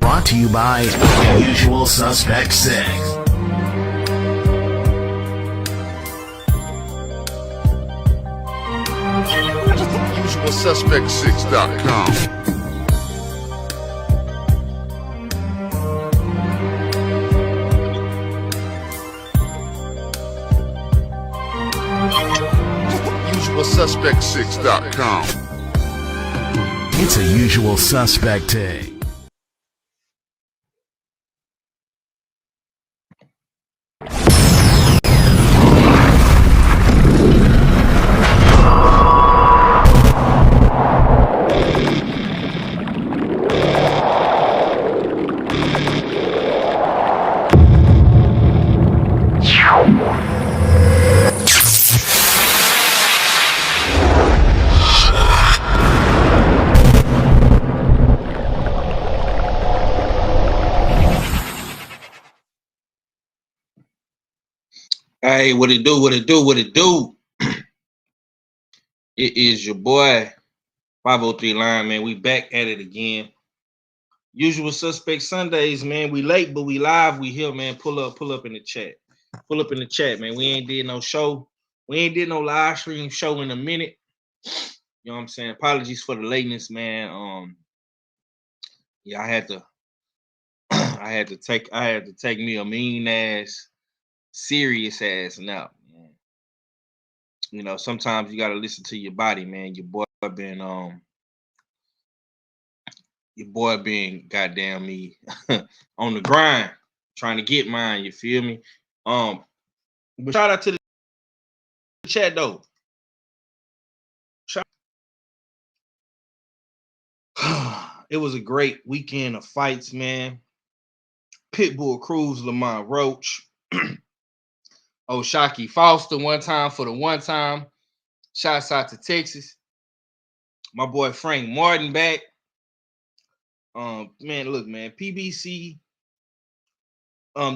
Brought to you by Usual Suspect 6. UsualSuspect6.com. UsualSuspect6.com. It's a Usual Suspect day. Hey, what it do, what it do, what it do? It is your boy, 503 Line, man. We back at it again. Usual Suspect Sundays, man. We late, but we live. We here, man. Pull up in the chat. Pull up in the chat, man. We ain't did no show. We ain't did no live stream show in a minute. You know what I'm saying? Apologies for the lateness, man. Yeah, I had to take me a mean ass, serious ass nap. You know, sometimes you gotta listen to your body, man. Your boy been goddamn me on the grind, trying to get mine. You feel me? But shout out to the chat though. It was a great weekend of fights, man. Pitbull, Cruz, Lamont, Roach. Oh, Shocky Foster one time for the one time. Shouts out to Texas. My boy Frank Martin back. Man, look, man, PBC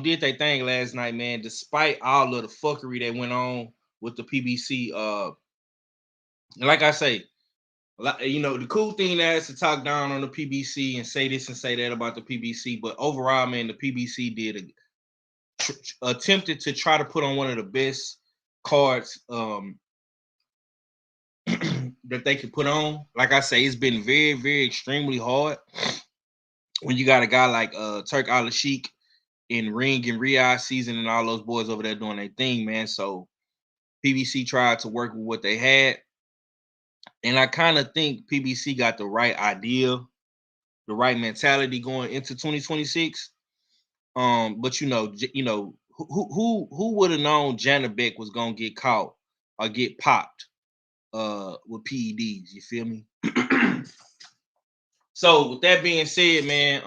did their thing last night, man. Despite all of the fuckery that went on with the PBC, like I say, you know, the cool thing that is to talk down on the PBC and say this and say that about the PBC, but overall, man, the PBC did attempted to try to put on one of the best cards that they could put on. Like I say, it's been very, very extremely hard when you got a guy like Turk Al-Sheikh in Ring and Riyadh season and all those boys over there doing their thing, man. So PBC tried to work with what they had. And I kind of think PBC got the right idea, the right mentality going into 2026. But you know, who would have known Janabek was gonna get caught or get popped PEDs. You feel me? So with that being said, man,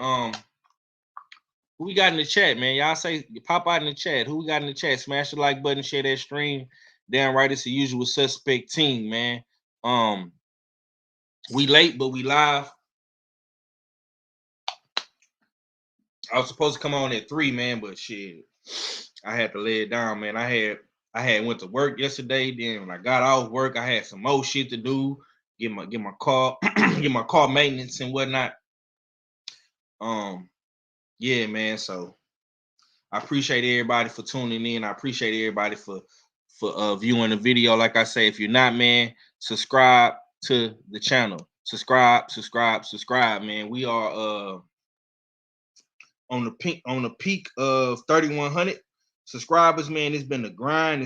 who we got in the chat, man? Y'all say pop out in the chat. Who we got in the chat? Smash the like button, share that stream. Damn right, it's the usual suspect team, man. We late, but we live. I was supposed to come on at 3, man, but shit, I had to lay it down, man. I had went to work yesterday. Then when I got off work, I had some more shit to do. Get my car, get my car maintenance and whatnot. Yeah, man. So I appreciate everybody for tuning in. I appreciate everybody for viewing the video. Like I say, if you're not, man, subscribe to the channel. Subscribe, man. We are on the peak of 3,100 subscribers, man. It's been a grind.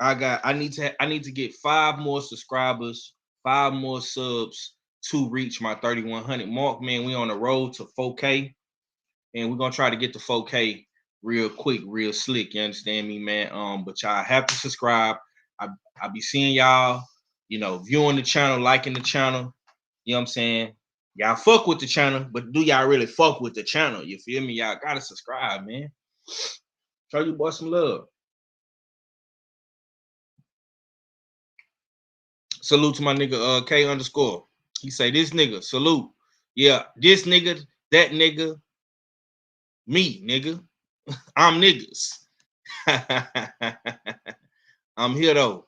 I need to get 5 more subscribers, 5 more subs to reach my 3,100 mark, man. We on the road to 4K, and we're gonna try to get to 4K real quick, real slick. You understand me, man? But y'all have to subscribe. I be seeing y'all, viewing the channel, liking the channel. You know what I'm saying? Y'all fuck with the channel, but do y'all really fuck with the channel? You feel me? Y'all gotta subscribe, man. Show you boy some love. Salute to my nigga K _. He say this nigga, salute. Yeah, this nigga, that nigga, me, nigga. I'm niggas. I'm here though.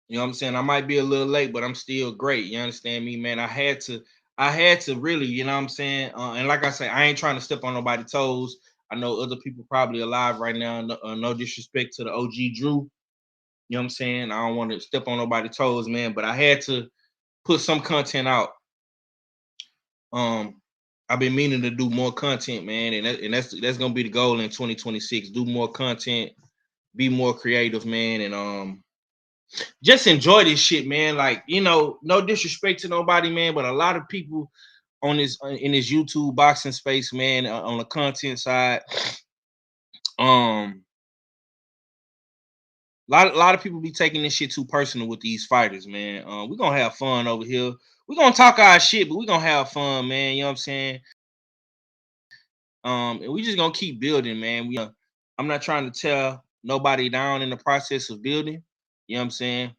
You know what I'm saying? I might be a little late, but I'm still great. You understand me, man? I had to really, you know what I'm saying? And like I say, I ain't trying to step on nobody's toes. I know other people probably alive right now. No disrespect to the OG Drew. You know what I'm saying? I don't want to step on nobody's toes, man, but I had to put some content out. I've been meaning to do more content, man, and that's gonna be the goal in 2026. Do more content, be more creative, man, and just enjoy this shit, man. Like, no disrespect to nobody, man, but a lot of people on this in this YouTube boxing space, man, on the content side, a lot of people be taking this shit too personal with these fighters, man. We're gonna have fun over here. We're gonna talk our shit, but we're gonna have fun, man. You know what I'm saying? And we just gonna keep building, man. I'm not trying to tear nobody down in the process of building. You know what I'm saying?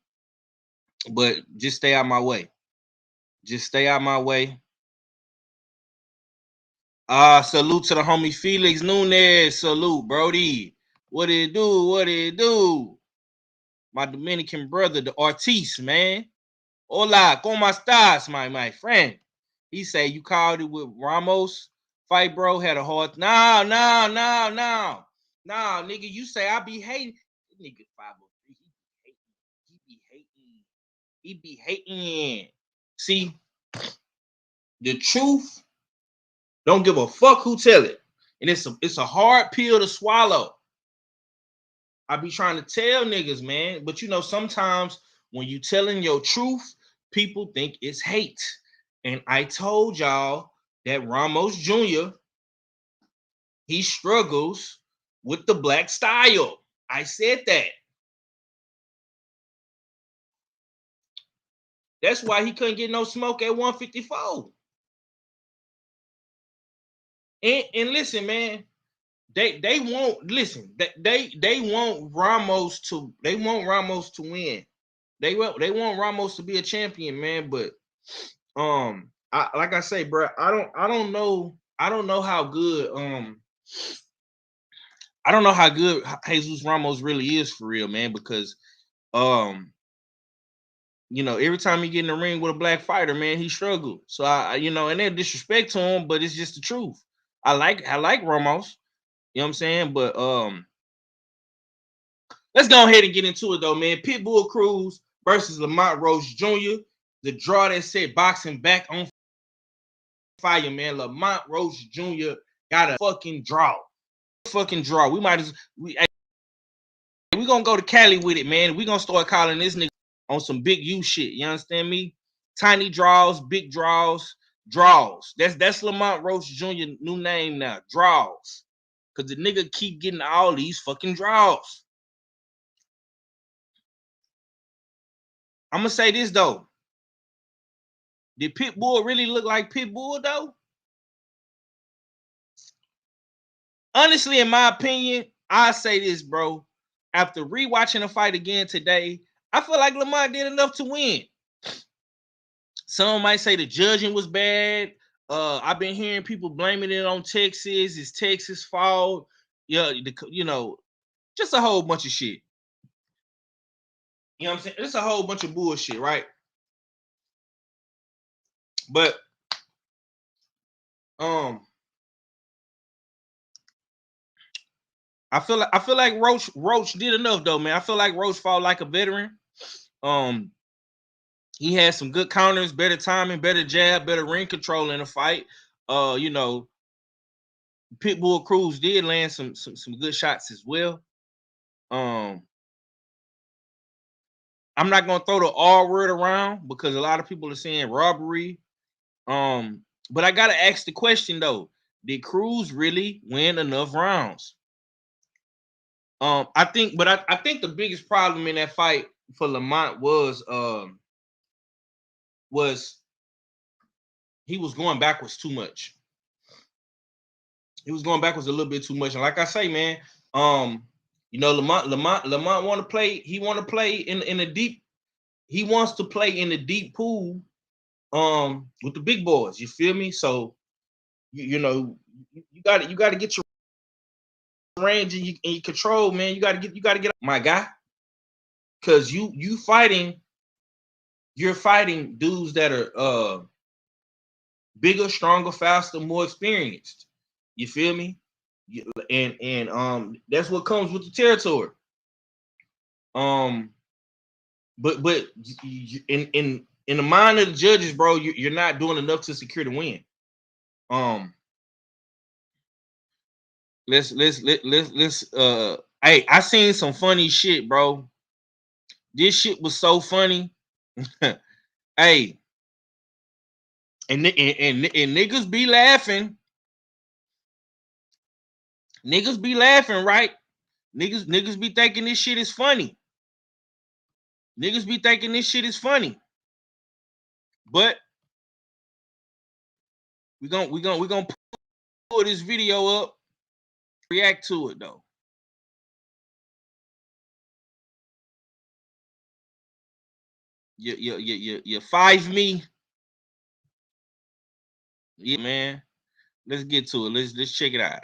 But just stay out my way. Just stay out my way. Salute to the homie Felix Nunez. Salute, Brody. What it do? What it do? My Dominican brother, the artiste, man. Hola, ¿cómo estás, my friend? He say you called it with Ramos fight, bro. Had a hard. No, nigga. You say I be hating. Nigga 503. He be hating. See, the truth. Don't give a fuck who tell it. And it's a hard pill to swallow. I be trying to tell niggas, man. But sometimes when you telling your truth, people think it's hate. And I told y'all that Ramos Jr., he struggles with the black style. I said that. That's why he couldn't get no smoke at 154. And listen, man, they won't listen. They want Ramos to win. They want Ramos to be a champion, man. But like I say, bro, I don't know how good I don't know how good Jesus Ramos really is for real, man. Because every time he get in the ring with a black fighter, man, he struggled. So and no disrespect to him, but it's just the truth. I like Ramos. You know what I'm saying? But let's go ahead and get into it though, man. Pitbull Cruz versus Lamont Roach Jr. The draw that said boxing back on fire, man. Lamont Roach Jr. got a fucking draw. We might as we gonna go to Cali with it, man. We gonna start calling this nigga on some big U shit. You understand me? Tiny draws, big draws. That's Lamont Roach Jr. new name now. Draws. Cause the nigga keep getting all these fucking draws. I'm gonna say this though. Did Pitbull really look like Pitbull though? Honestly, in my opinion, I say this, bro. After rewatching the fight again today, I feel like Lamont did enough to win. Some might say the judging was bad. I've been hearing people blaming it on Texas. It's Texas' fault. Yeah, just a whole bunch of shit. You know what I'm saying? It's a whole bunch of bullshit, right? But I feel like Roach did enough though, man. I feel like Roach fought like a veteran. He had some good counters, better timing, better jab, better ring control in the fight. Pitbull Cruz did land some good shots as well. I'm not gonna throw the R word around because a lot of people are saying robbery. But I gotta ask the question though: did Cruz really win enough rounds? I think the biggest problem in that fight for Lamont was he was going backwards too much. He was going backwards a little bit too much. And like I say, man, Lamont want to play. He want to play in a deep. He wants to play in the deep pool, with the big boys. You feel me? So, you got to get your range and your control, man. You got to get my guy, because you're fighting dudes that are bigger, stronger, faster, more experienced. You feel me? And that's what comes with the territory. But in the mind of the judges, bro, you're not doing enough to secure the win. Let's hey, I seen some funny shit, bro. This shit was so funny. Hey, and niggas be laughing. Niggas be laughing, right? Niggas be thinking this shit is funny. Niggas be thinking this shit is funny. But we gonna pull this video up, react to it though. You 5 me. Yeah, man. Let's get to it. Let's check it out.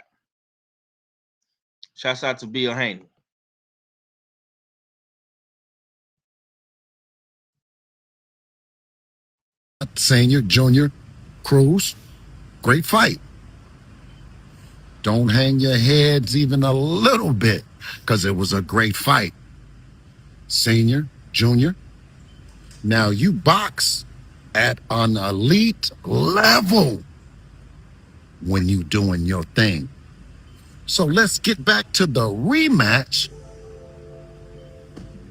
Shouts out to Bill Haney. Senior, junior, Cruz, great fight. Don't hang your heads even a little bit, because it was a great fight. Senior, junior, now you box at an elite level when you doing your thing. So let's get back to the rematch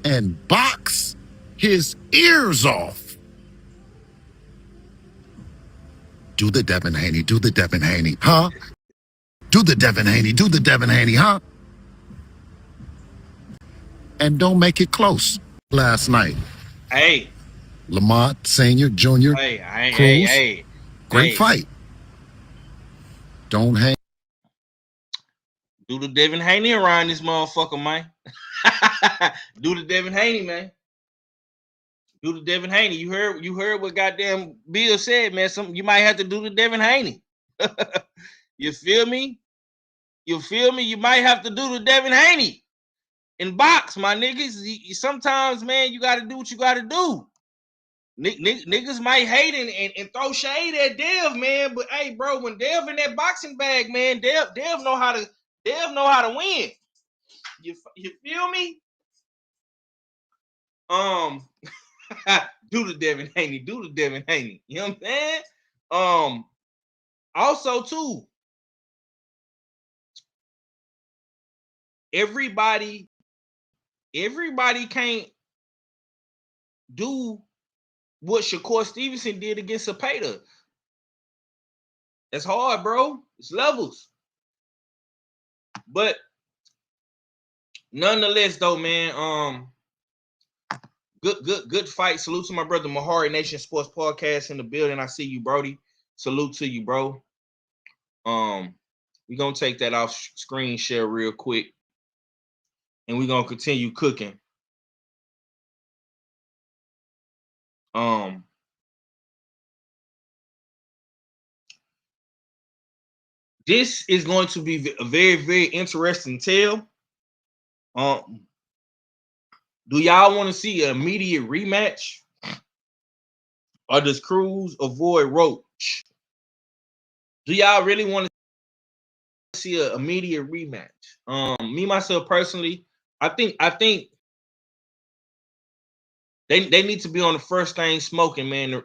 and box his ears off. Do the Devin Haney, do the Devin Haney, huh? Do the Devin Haney, do the Devin Haney, huh? And don't make it close. Last night, Hey, Lamont, Senior, Junior, Cruz, great fight. Don't hang. Do the Devin Haney around this motherfucker, man. Do the Devin Haney, man. Do the Devin Haney. You heard what goddamn Bill said, man. You might have to do the Devin Haney. You feel me? You feel me? You might have to do the Devin Haney in box, my niggas. Sometimes, man, you got to do what you got to do. Niggas might hate and throw shade at Dev, man. But hey, bro, when Dev in that boxing bag, man, Dev know how to win. You feel me? Do the Devin Haney. Do the Devin Haney. You know what I'm saying? Also, too, everybody can't do what Shakur Stevenson did against Zapata. That's hard, bro. It's levels. But nonetheless, though, man, Good fight. Salute to my brother Mahari Nation Sports Podcast in the building. I see you, Brody. Salute to you, bro. We're gonna take that off screen share real quick, and we're gonna continue cooking. This is going to be a very, very interesting tale. Do y'all want to see an immediate rematch? Or does Cruz avoid Roach? Do y'all really want to see an immediate rematch? Me, myself, personally, I think they need to be on the first thing smoking, man,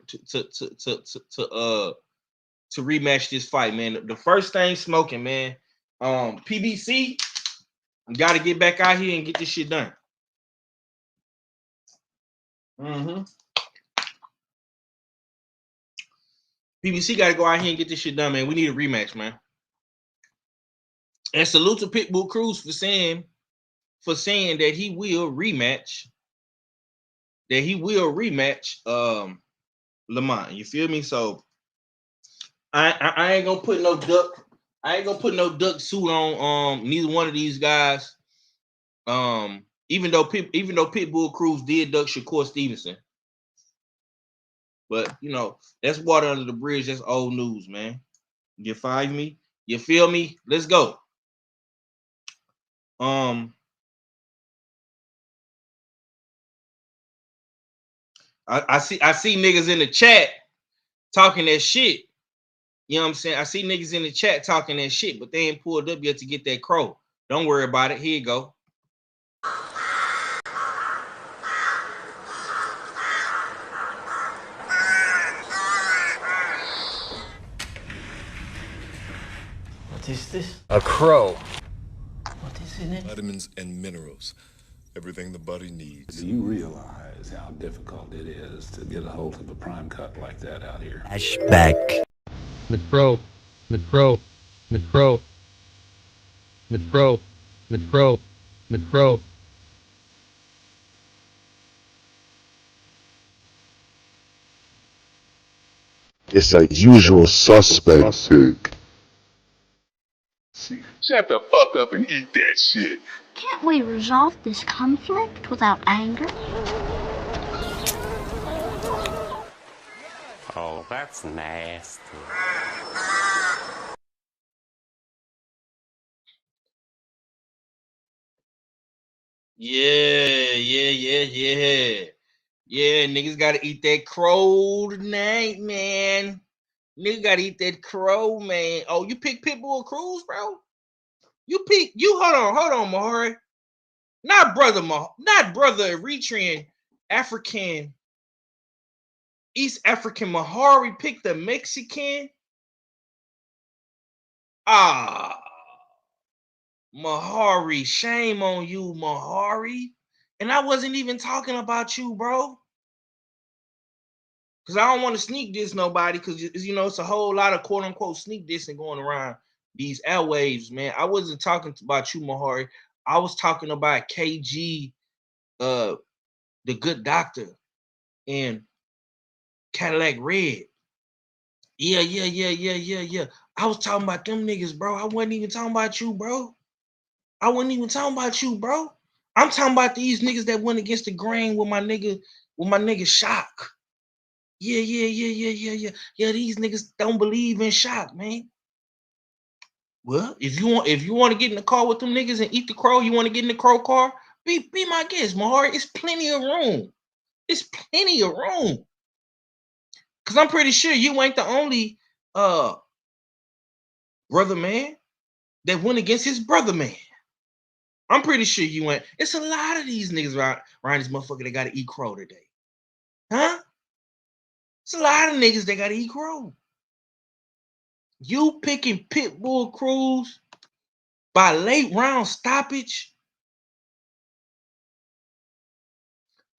to rematch this fight, man. The first thing smoking, man. PBC, got to get back out here and get this shit done. PBC got to go out here and get this shit done, man. We need a rematch, man. And salute to Pitbull Cruz for saying that he will rematch. Lamont. You feel me? So I ain't gonna put no duck. I ain't gonna put no duck suit on neither one of these guys. Even though Pitbull Cruz did duck Shakur Stevenson. But you know, that's water under the bridge. That's old news, man. You follow me? You feel me? Let's go. I see niggas in the chat talking that shit. You know what I'm saying? I see niggas in the chat talking that shit, but they ain't pulled up yet to get that crow. Don't worry about it. Here you go. What is this? A crow. What is in it? Vitamins and minerals. Everything the body needs. Do you realize how difficult it is to get a hold of a prime cut like that out here? Flashback. The crow. The crow. The crow. The crow. The crow. The crow. It's a usual suspect. Shut the fuck up and eat that shit. Can't we resolve this conflict without anger? Oh, that's nasty. Yeah, niggas gotta eat that crow tonight, man. Nigga gotta eat that crow, man. Oh, you pick Pitbull Cruz, bro? Hold on, Mahari. Not brother Eritrean, African, East African Mahari picked the Mexican. Mahari, shame on you, Mahari. And I wasn't even talking about you, bro. Because I don't want to sneak diss nobody, because you know it's a whole lot of quote unquote sneak dissing going around these airwaves, man. I wasn't talking about you, Mahari. I was talking about KG, the good doctor, and Cadillac Red. Yeah. I was talking about them niggas, bro. I wasn't even talking about you, bro. I'm talking about these niggas that went against the grain with my nigga Shock. Yeah. These niggas don't believe in Shock, man. Well, if you want to get in the car with them niggas and eat the crow, you want to get in the crow car, be my guest, Mahari. It's plenty of room. Cause I'm pretty sure you ain't the only brother man that went against his brother man. I'm pretty sure you ain't. It's a lot of these niggas around this motherfucker that gotta eat crow today. Huh? It's a lot of niggas that gotta eat crow. You picking Pitbull Cruz by late round stoppage?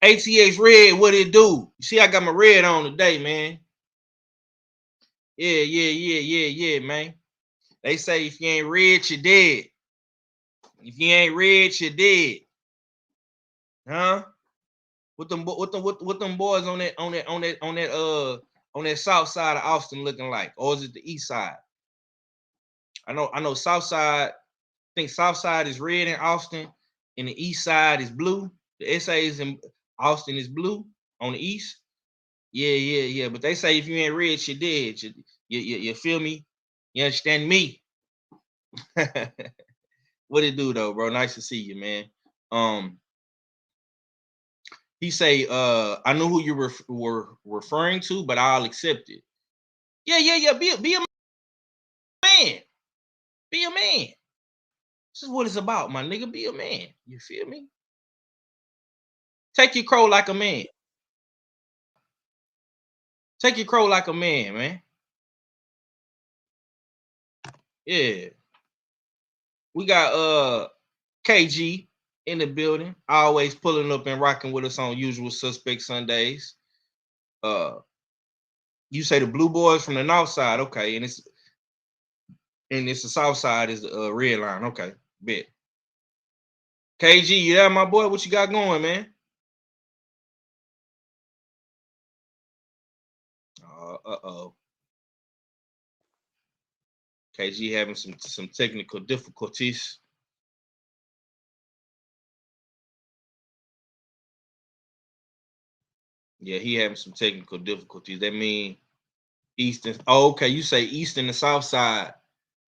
ATX Red, what it do? You see, I got my red on today, man. Yeah, man. They say if you ain't red, you're dead. If you ain't red, you're dead. Huh? What them boys on that south side of Austin looking like? Or is it the east side? I know south side, I think south side is red in Austin, and the east side is blue. The SAs in Austin is blue on the east. Yeah. But they say if you ain't red, you're dead. You feel me? You understand me? What it do though, bro? Nice to see you, man. He say, I know who you were referring to, but I'll accept it. Yeah. Be a man. Be a man. This is what it's about, my nigga. Be a man. You feel me? Take your crow like a man. Take your crow like a man, man. Yeah. We got KG in the building, always pulling up and rocking with us on Usual Suspect Sundays. You say the blue boys from the north side, okay, and it's the south side is the red line, okay, bet. KG, you there, my boy? What you got going, man? Uh-oh. KG having some technical difficulties. Yeah, he having some technical difficulties. That mean Eastern. Oh, okay. You say East and the South side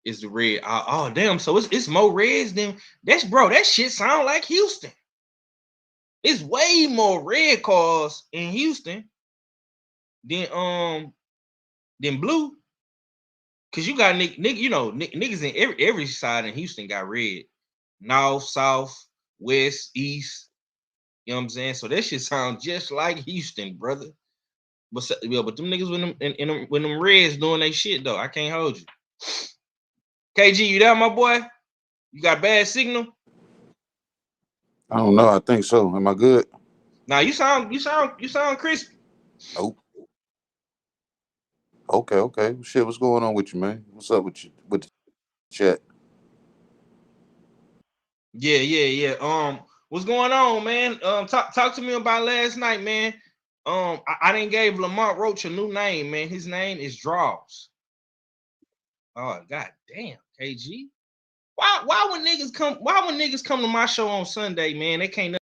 is the red. Oh, damn. So it's more reds than that shit sound like Houston. It's way more red cars in Houston than blue. Cause you got niggas in every side in Houston got red. North, south, west, east. You know what I'm saying? So that shit sound just like Houston, brother. But them niggas when them reds doing they shit though, I can't hold you. KG, you there, my boy? You got bad signal? I don't know. I think so. Am I good? Now you sound crispy. Oh. Okay. Shit, what's going on with you, man? What's up with you with the chat? Yeah. What's going on, man? Talk to me about last night, man. I didn't gave Lamont Roach a new name, man. His name is Draws. Oh, god damn, KG. Why when niggas come to my show on Sunday, man, they can't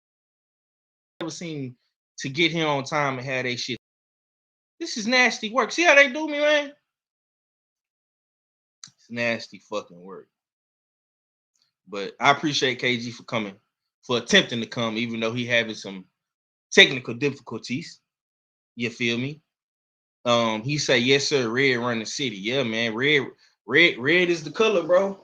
never seem to get here on time and have they shit. This is nasty work. See how they do me, man? It's nasty fucking work. But I appreciate KG for coming, for attempting to come, even though he having some technical difficulties. You feel me? He say, yes, sir, red run the city. Yeah, man. Red is the color, bro.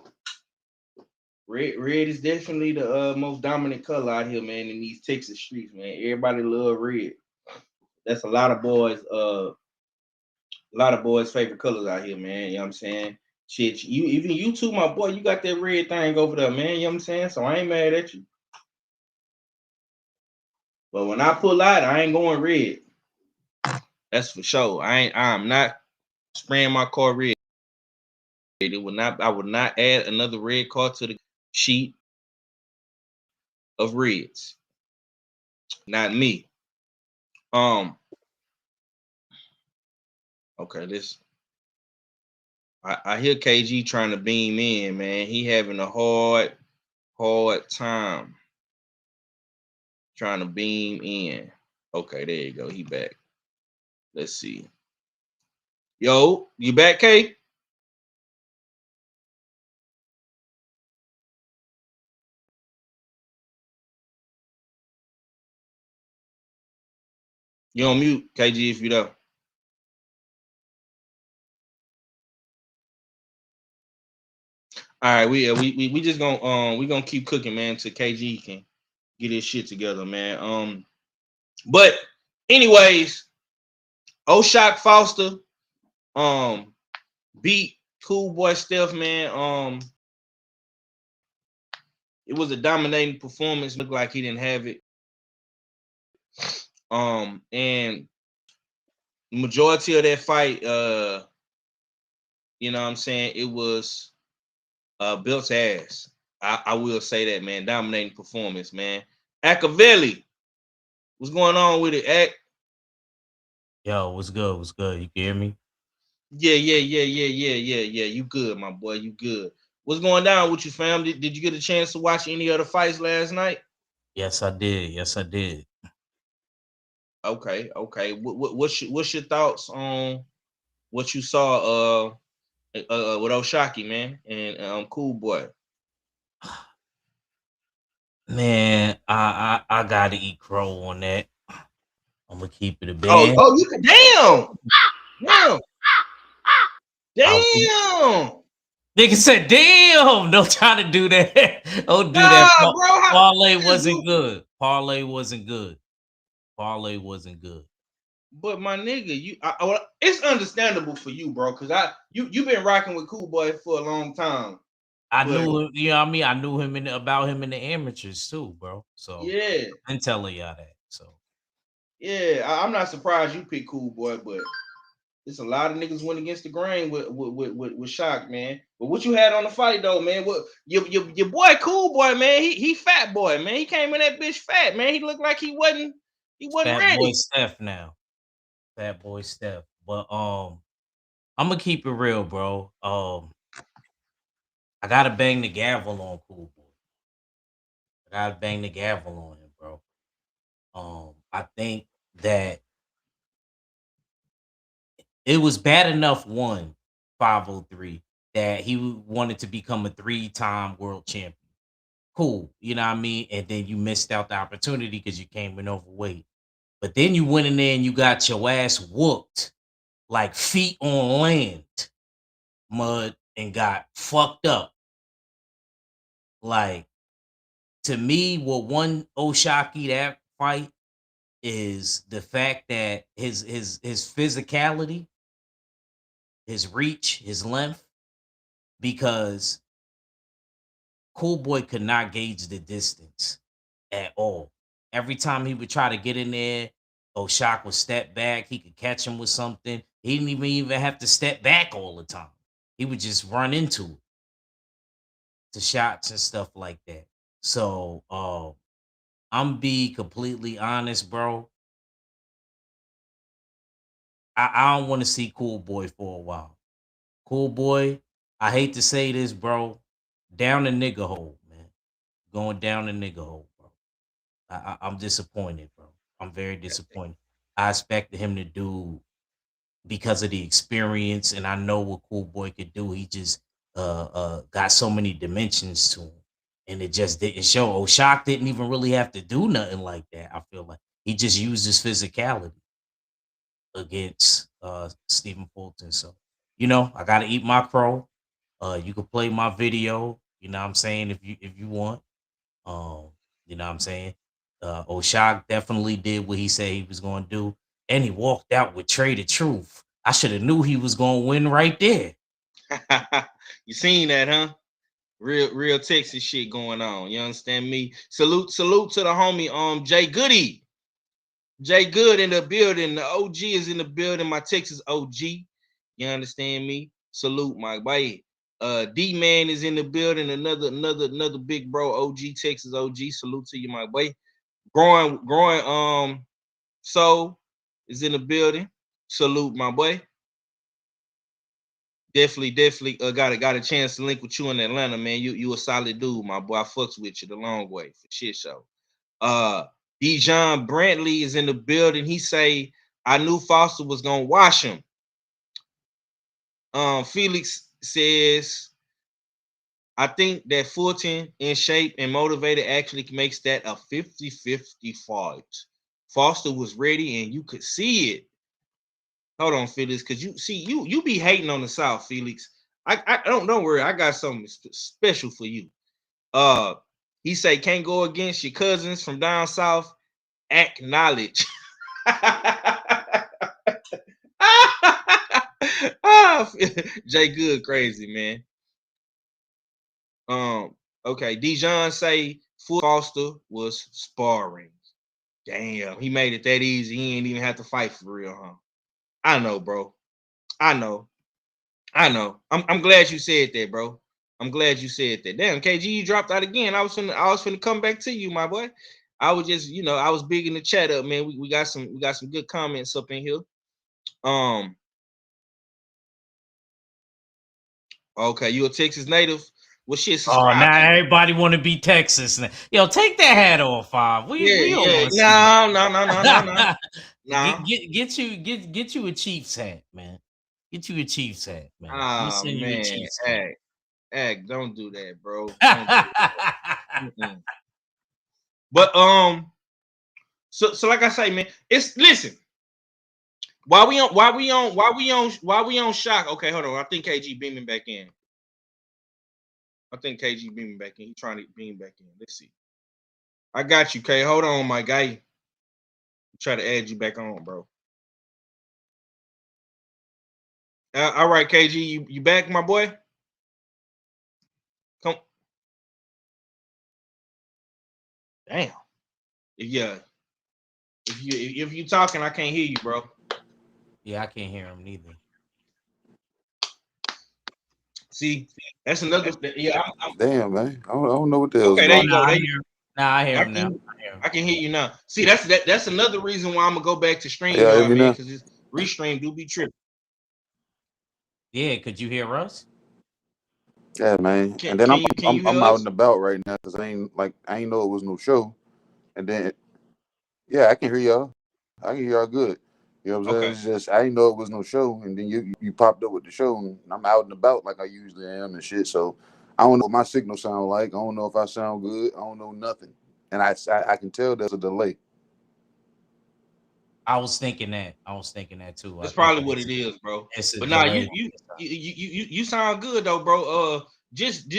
Red is definitely the most dominant color out here, man, in these Texas streets, man. Everybody love red. That's a lot of boys' favorite colors out here, man. You know what I'm saying? Shit, you too, my boy. You got that red thing over there, man. You know what I'm saying? So I ain't mad at you. But when I pull out, I ain't going red. That's for sure. I'm not spraying my car red. I would not add another red car to the sheet of reds. Not me. Okay, I hear KG trying to beam in, man. He having a hard time trying to beam in. Okay, there you go. He back. Let's see. Yo, you back, K? You on mute, KG, if you know. All right, we just gonna keep cooking, man, till KG can get his shit together, man. But anyways, O'Shock Foster beat Cool Boy Steph, man. It was a dominating performance. Looked like he didn't have it. And the majority of that fight, you know what I'm saying, it was built ass. I will say that, man. Dominating performance, man. Akavelli, What's going on with it, Act? Yo, what's good? What's good? You can hear me? Yeah. You good, my boy. You good. What's going down with you, fam? Did you get a chance to watch any other fights last night? Yes, I did. Yes, I did. Okay. What's your thoughts on what you saw with Oshaki, man, and Cool Boy? Man, I gotta eat crow on that. I'm gonna keep it a Oh, band. oh, you can damn. Nigga said, "Damn!" Don't try to do that. Don't do that. Nah, bro. Parlay wasn't good. Parlay wasn't good. Parlay wasn't good. But my nigga, it's understandable for you, bro, because you've been rocking with Cool Boy for a long time. I knew him, you know what I mean? I knew him about him in the amateurs too, bro. So yeah, I'm telling y'all that. So yeah, I'm not surprised you picked Cool Boy, but it's a lot of niggas went against the grain with Shock, man. But what you had on the fight though, man? What your boy Cool Boy, man? He fat boy, man. He came in that bitch fat, man. He looked like he wasn't Fat ready. Boy Steph now. Fat Boy Steph. But I'm gonna keep it real, bro. I gotta bang the gavel on Cool Boy. I gotta bang the gavel on him, bro. I think that it was bad enough 503 that he wanted to become a 3-time world champion. Cool, you know what I mean? And then you missed out the opportunity because you came in overweight. But then you went in there and you got your ass whooped like feet on land, mud, and got fucked up. Like, to me, what won Oshaki that fight is the fact that his physicality, his reach, his length, because Cool Boy could not gauge the distance at all. Every time he would try to get in there, Oshak would step back. He could catch him with something. He didn't even have to step back all the time. He would just run into it, to shots and stuff like that. So I'm be completely honest, bro. I don't want to see Cool Boy for a while. Cool Boy, I hate to say this, bro. Down the nigga hole, man. Going down the nigga hole, bro. I'm disappointed, bro. I'm very disappointed. I expected him to do because of the experience, and I know what Cool Boy could do. He just got so many dimensions to him, and it just didn't show. Oshak didn't even really have to do nothing like that. I feel like he just used his physicality against Stephen Fulton. So, I gotta eat my crow. You can play my video, you know what I'm saying, if you want. You know what I'm saying? Oshak definitely did what he said he was gonna do, and he walked out with Trey the Truth. I should have knew he was gonna win right there. You seen that, huh? Real Texas shit going on. You understand me? Salute to the homie Jay Goody. Jay Good in the building. The OG is in the building. My Texas OG. You understand me? Salute, my boy. D-Man is in the building. Another big bro. OG, Texas OG. Salute to you, my boy. Growing Soul is in the building. Salute, my boy. Definitely got a chance to link with you in Atlanta, man. You a solid dude, my boy. I fucks with you the long way for shit show. Dijon Brantley is in the building. He say, I knew Foster was gonna wash him. Felix says, I think that Fulton in shape and motivated actually makes that a 50-50 fight. Foster was ready and you could see it. Hold on, Felix, because you be hating on the South, Felix. I don't worry, I got something special for you. He say can't go against your cousins from down south. Acknowledge. Jay Good crazy, man. Okay, Dijon say Foster was sparring. Damn, he made it that easy. He ain't even have to fight for real, huh? I know, bro. I know. I'm glad you said that, bro. I'm glad you said that. Damn, KG, you dropped out again. I was finna come back to you, my boy. I was just, I was big in the chat up, man. We got some good comments up in here. Okay, you a Texas native? Well, shit, subscribe. Oh, now everybody want to be Texas. Yo, take that hat off, Five. We don't want to see that. No. Get you a Chiefs hat, man. Get you a Chiefs hat, man. Oh You man, a Chiefs Ag, don't do that, bro. Don't do that. But so like I say, man, listen. Why we on shock? Okay, hold on. I think KG beaming back in. He's trying to beam back in. Let's see. I got you, K. Hold on, my guy. Try to add you back on, bro. All right, KG, you back, my boy? Come. Damn. If you talking, I can't hear you, bro. Yeah, I can't hear him neither. See, that's another. Yeah, damn, man. I don't know what the hell. Okay, there you go. I hear him now. I can hear you now. See, that's another reason why I'm gonna go back to stream, yeah, man, because this restream do be tripping. Yeah, could you hear us? Yeah, man. And then I'm out and about right now because I ain't know it was no show. And then I can hear y'all. I can hear y'all good. You know what I'm saying? It's just I didn't know it was no show, and then you popped up with the show, and I'm out and about like I usually am and shit. So I don't know what my signal sound like. I don't know if I sound good. I don't know nothing, and I can tell there's a delay. I was thinking that too. That's probably what it is, bro. But now you sound good though, bro. Just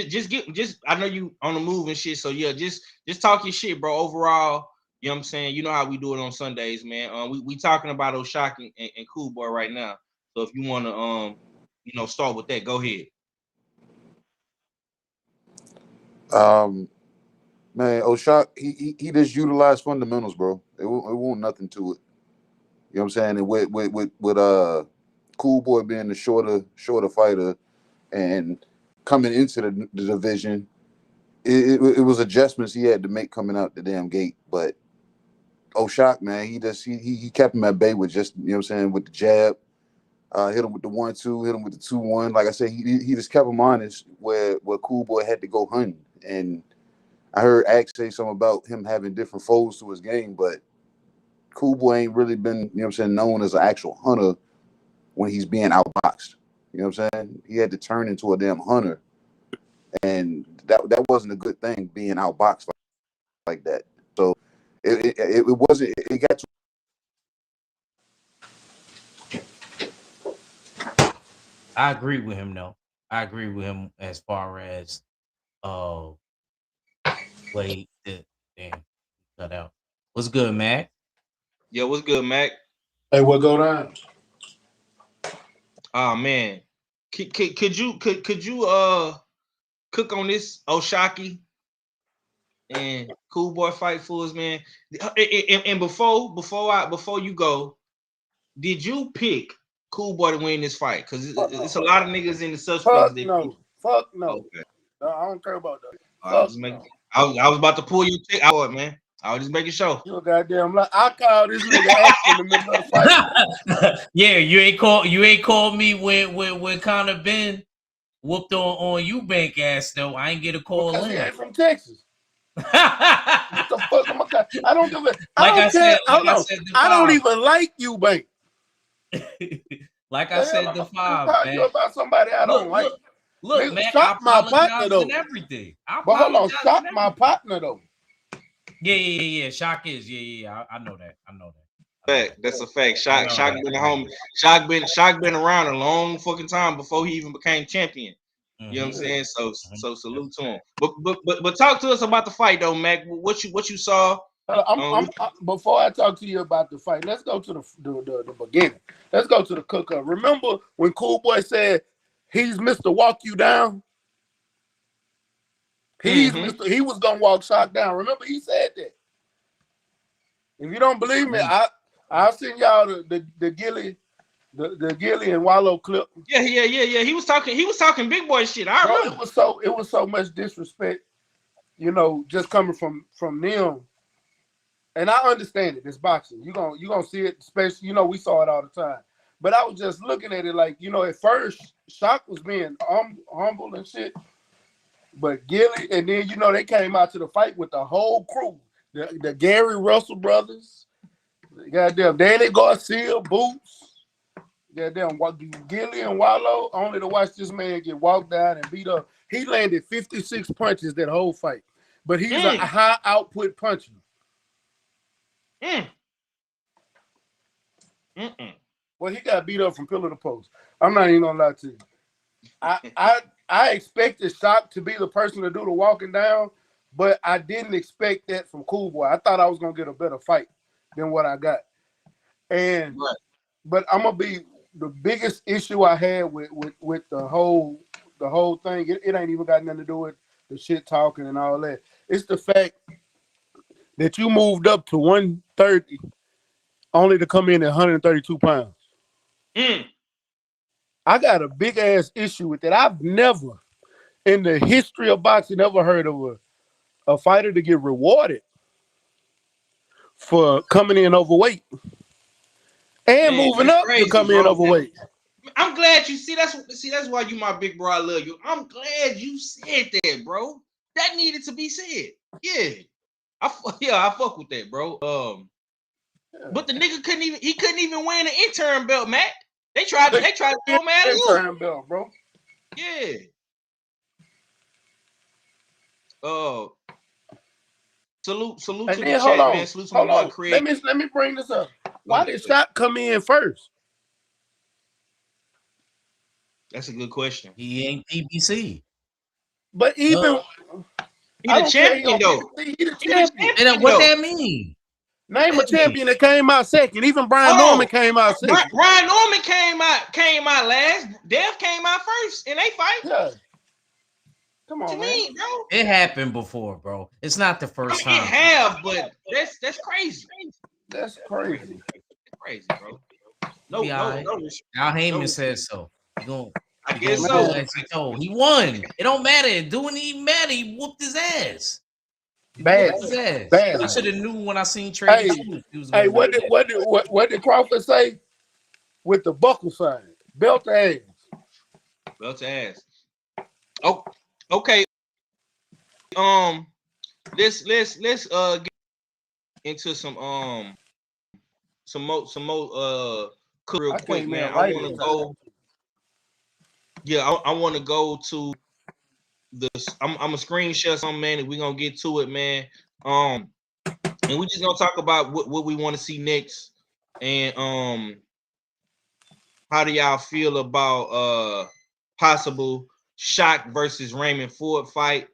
I know you on the move and shit. So yeah, just talk your shit, bro. Overall, you know what I'm saying? You know how we do it on Sundays, man. We talking about O'Shock and Cool Boy right now. So if you want to start with that, go ahead. Man, O'Shock, he just utilized fundamentals, bro. It won't nothing to it. You know what I'm saying? And with Cool Boy being the shorter fighter and coming into the division, it was adjustments he had to make coming out the damn gate. But O'Shock, man, he kept him at bay with just, you know what I'm saying, with the jab, hit him with the 1-2, hit him with the 2-1. Like I said, he just kept him honest where Cool Boy had to go hunting. And I heard Axe say something about him having different folds to his game, but Cool Boy ain't really been, you know what I'm saying, known as an actual hunter when he's being outboxed. You know what I'm saying? He had to turn into a damn hunter. And that wasn't a good thing, being outboxed like that. So it wasn't, it got to. I agree with him though. I agree with him as far as wait, damn, cut out. What's good, Mac? Yo, what's good, Mac? Hey, what go down? Oh man, could you cook on this O'Shocky and Cool Boy fight for us, man? And before you go, did you pick Cool Boy to win this fight? Because it's a lot of niggas in the suspects. Fuck no. Okay. No, I don't care about that. I was about to pull your tick out, man. I was just making sure. You a goddamn lie. I called this nigga X in the middle of the fight. Yeah, you ain't called me when Conor Ben whooped on you bank ass though. I ain't get a call in. He ain't from Texas. What the fuck am I don't give a I don't even like you, bank. Like I said, the five, man. You about somebody I don't like. Look, man, shot my partner though. And everything. But hold on, shot my partner though. Yeah. Shock is, yeah. I know that. Fact. That's a fact. Shock been a home. Shock been around a long fucking time before he even became champion. Mm-hmm. You know what I'm saying? So salute to him. But talk to us about the fight though, Mac. What you saw? Before I talk to you about the fight, let's go to the beginning. Let's go to the cook-up. Remember when Cool Boy said he's Mr. Walk You Down? He was gonna walk Shock down. Remember he said that. If you don't believe me, I'll send y'all the Gilly and Wallow clip. Yeah. He was talking big boy shit. I remember. It was so much disrespect, just coming from them. And I understand it. It's boxing. You gonna see it, especially we saw it all the time. But I was just looking at it like at first Shock was being humble and shit. But Gilly, and then they came out to the fight with the whole crew, the Gary Russell brothers, goddamn Danny Garcia, Boots, goddamn Gilly and Wallow, only to watch this man get walked down and beat up. He landed 56 punches that whole fight, but he's a high output puncher. Well, he got beat up from pillar to post. I'm not even gonna lie to you. I expected Shock to be the person to do the walking down, but I didn't expect that from Cool Boy. I thought I was gonna get a better fight than what I got. And but I'm gonna be the biggest issue I had with the whole thing. It ain't even got nothing to do with the shit talking and all that. It's the fact that you moved up to 130 only to come in at 132 pounds. I got a big ass issue with that. I've never, in the history of boxing, ever heard of a fighter to get rewarded for coming in overweight and moving up to come in overweight. I'm glad you see. That's why you my big bro. I love you. I'm glad you said that, bro. That needed to be said. Yeah, I fuck with that, bro. But the nigga couldn't even win an interim belt, Matt. They tried to throw him out of interim belt, bro. Yeah. Salute to the chat, man. Salute to my boy Craig. Let me bring this up. Why did Shock come in first? That's a good question. He ain't PBC. But even he the champion though. He the champion. And what that mean? Name a champion that came out second. Even Brian Norman came out second. Brian Norman came out last. Def came out first in they fight. Yeah. Come on, what you mean, bro? It happened before, bro. It's not the first time. It have, but that's crazy. That's crazy. That's crazy, bro. No. Al Heyman said so. I guess so. He won. It don't matter. It didn't even matter. He whooped his ass. Bad. I should have knew when I seen Trey. Hey, what did Crawford say with the buckle sign? Belt to ass. Belt to ass. Oh, okay. Let's get into some more real quick, man. I want to go. Yeah, I want to go to this. I'm gonna screen share some, man, and we're gonna get to it, man. And we just gonna talk about what we want to see next, and how do y'all feel about possible Shock versus Raymond Ford fight?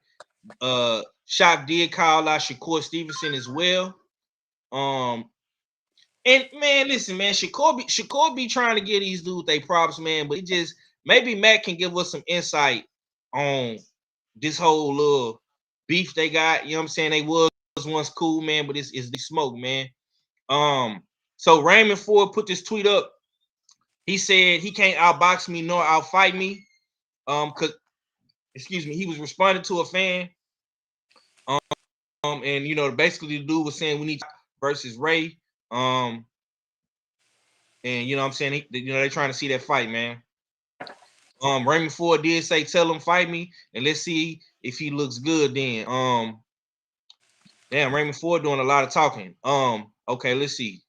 Shock did call out Shakur Stevenson as well. And man, listen, man, Shakur be trying to get these dudes they props, man, but it just maybe Matt can give us some insight on this whole little beef they got. You know what I'm saying? They was once cool, man, but it's the smoke, man. So Raymond Ford put this tweet up. He said he can't outbox me nor outfight me. He was responding to a fan. And basically the dude was saying we need versus Ray. And you know what I'm saying? They're trying to see that fight, man. Raymond Ford did say, tell him fight me, and let's see if he looks good then. Damn, Raymond Ford doing a lot of talking. Okay, let's see.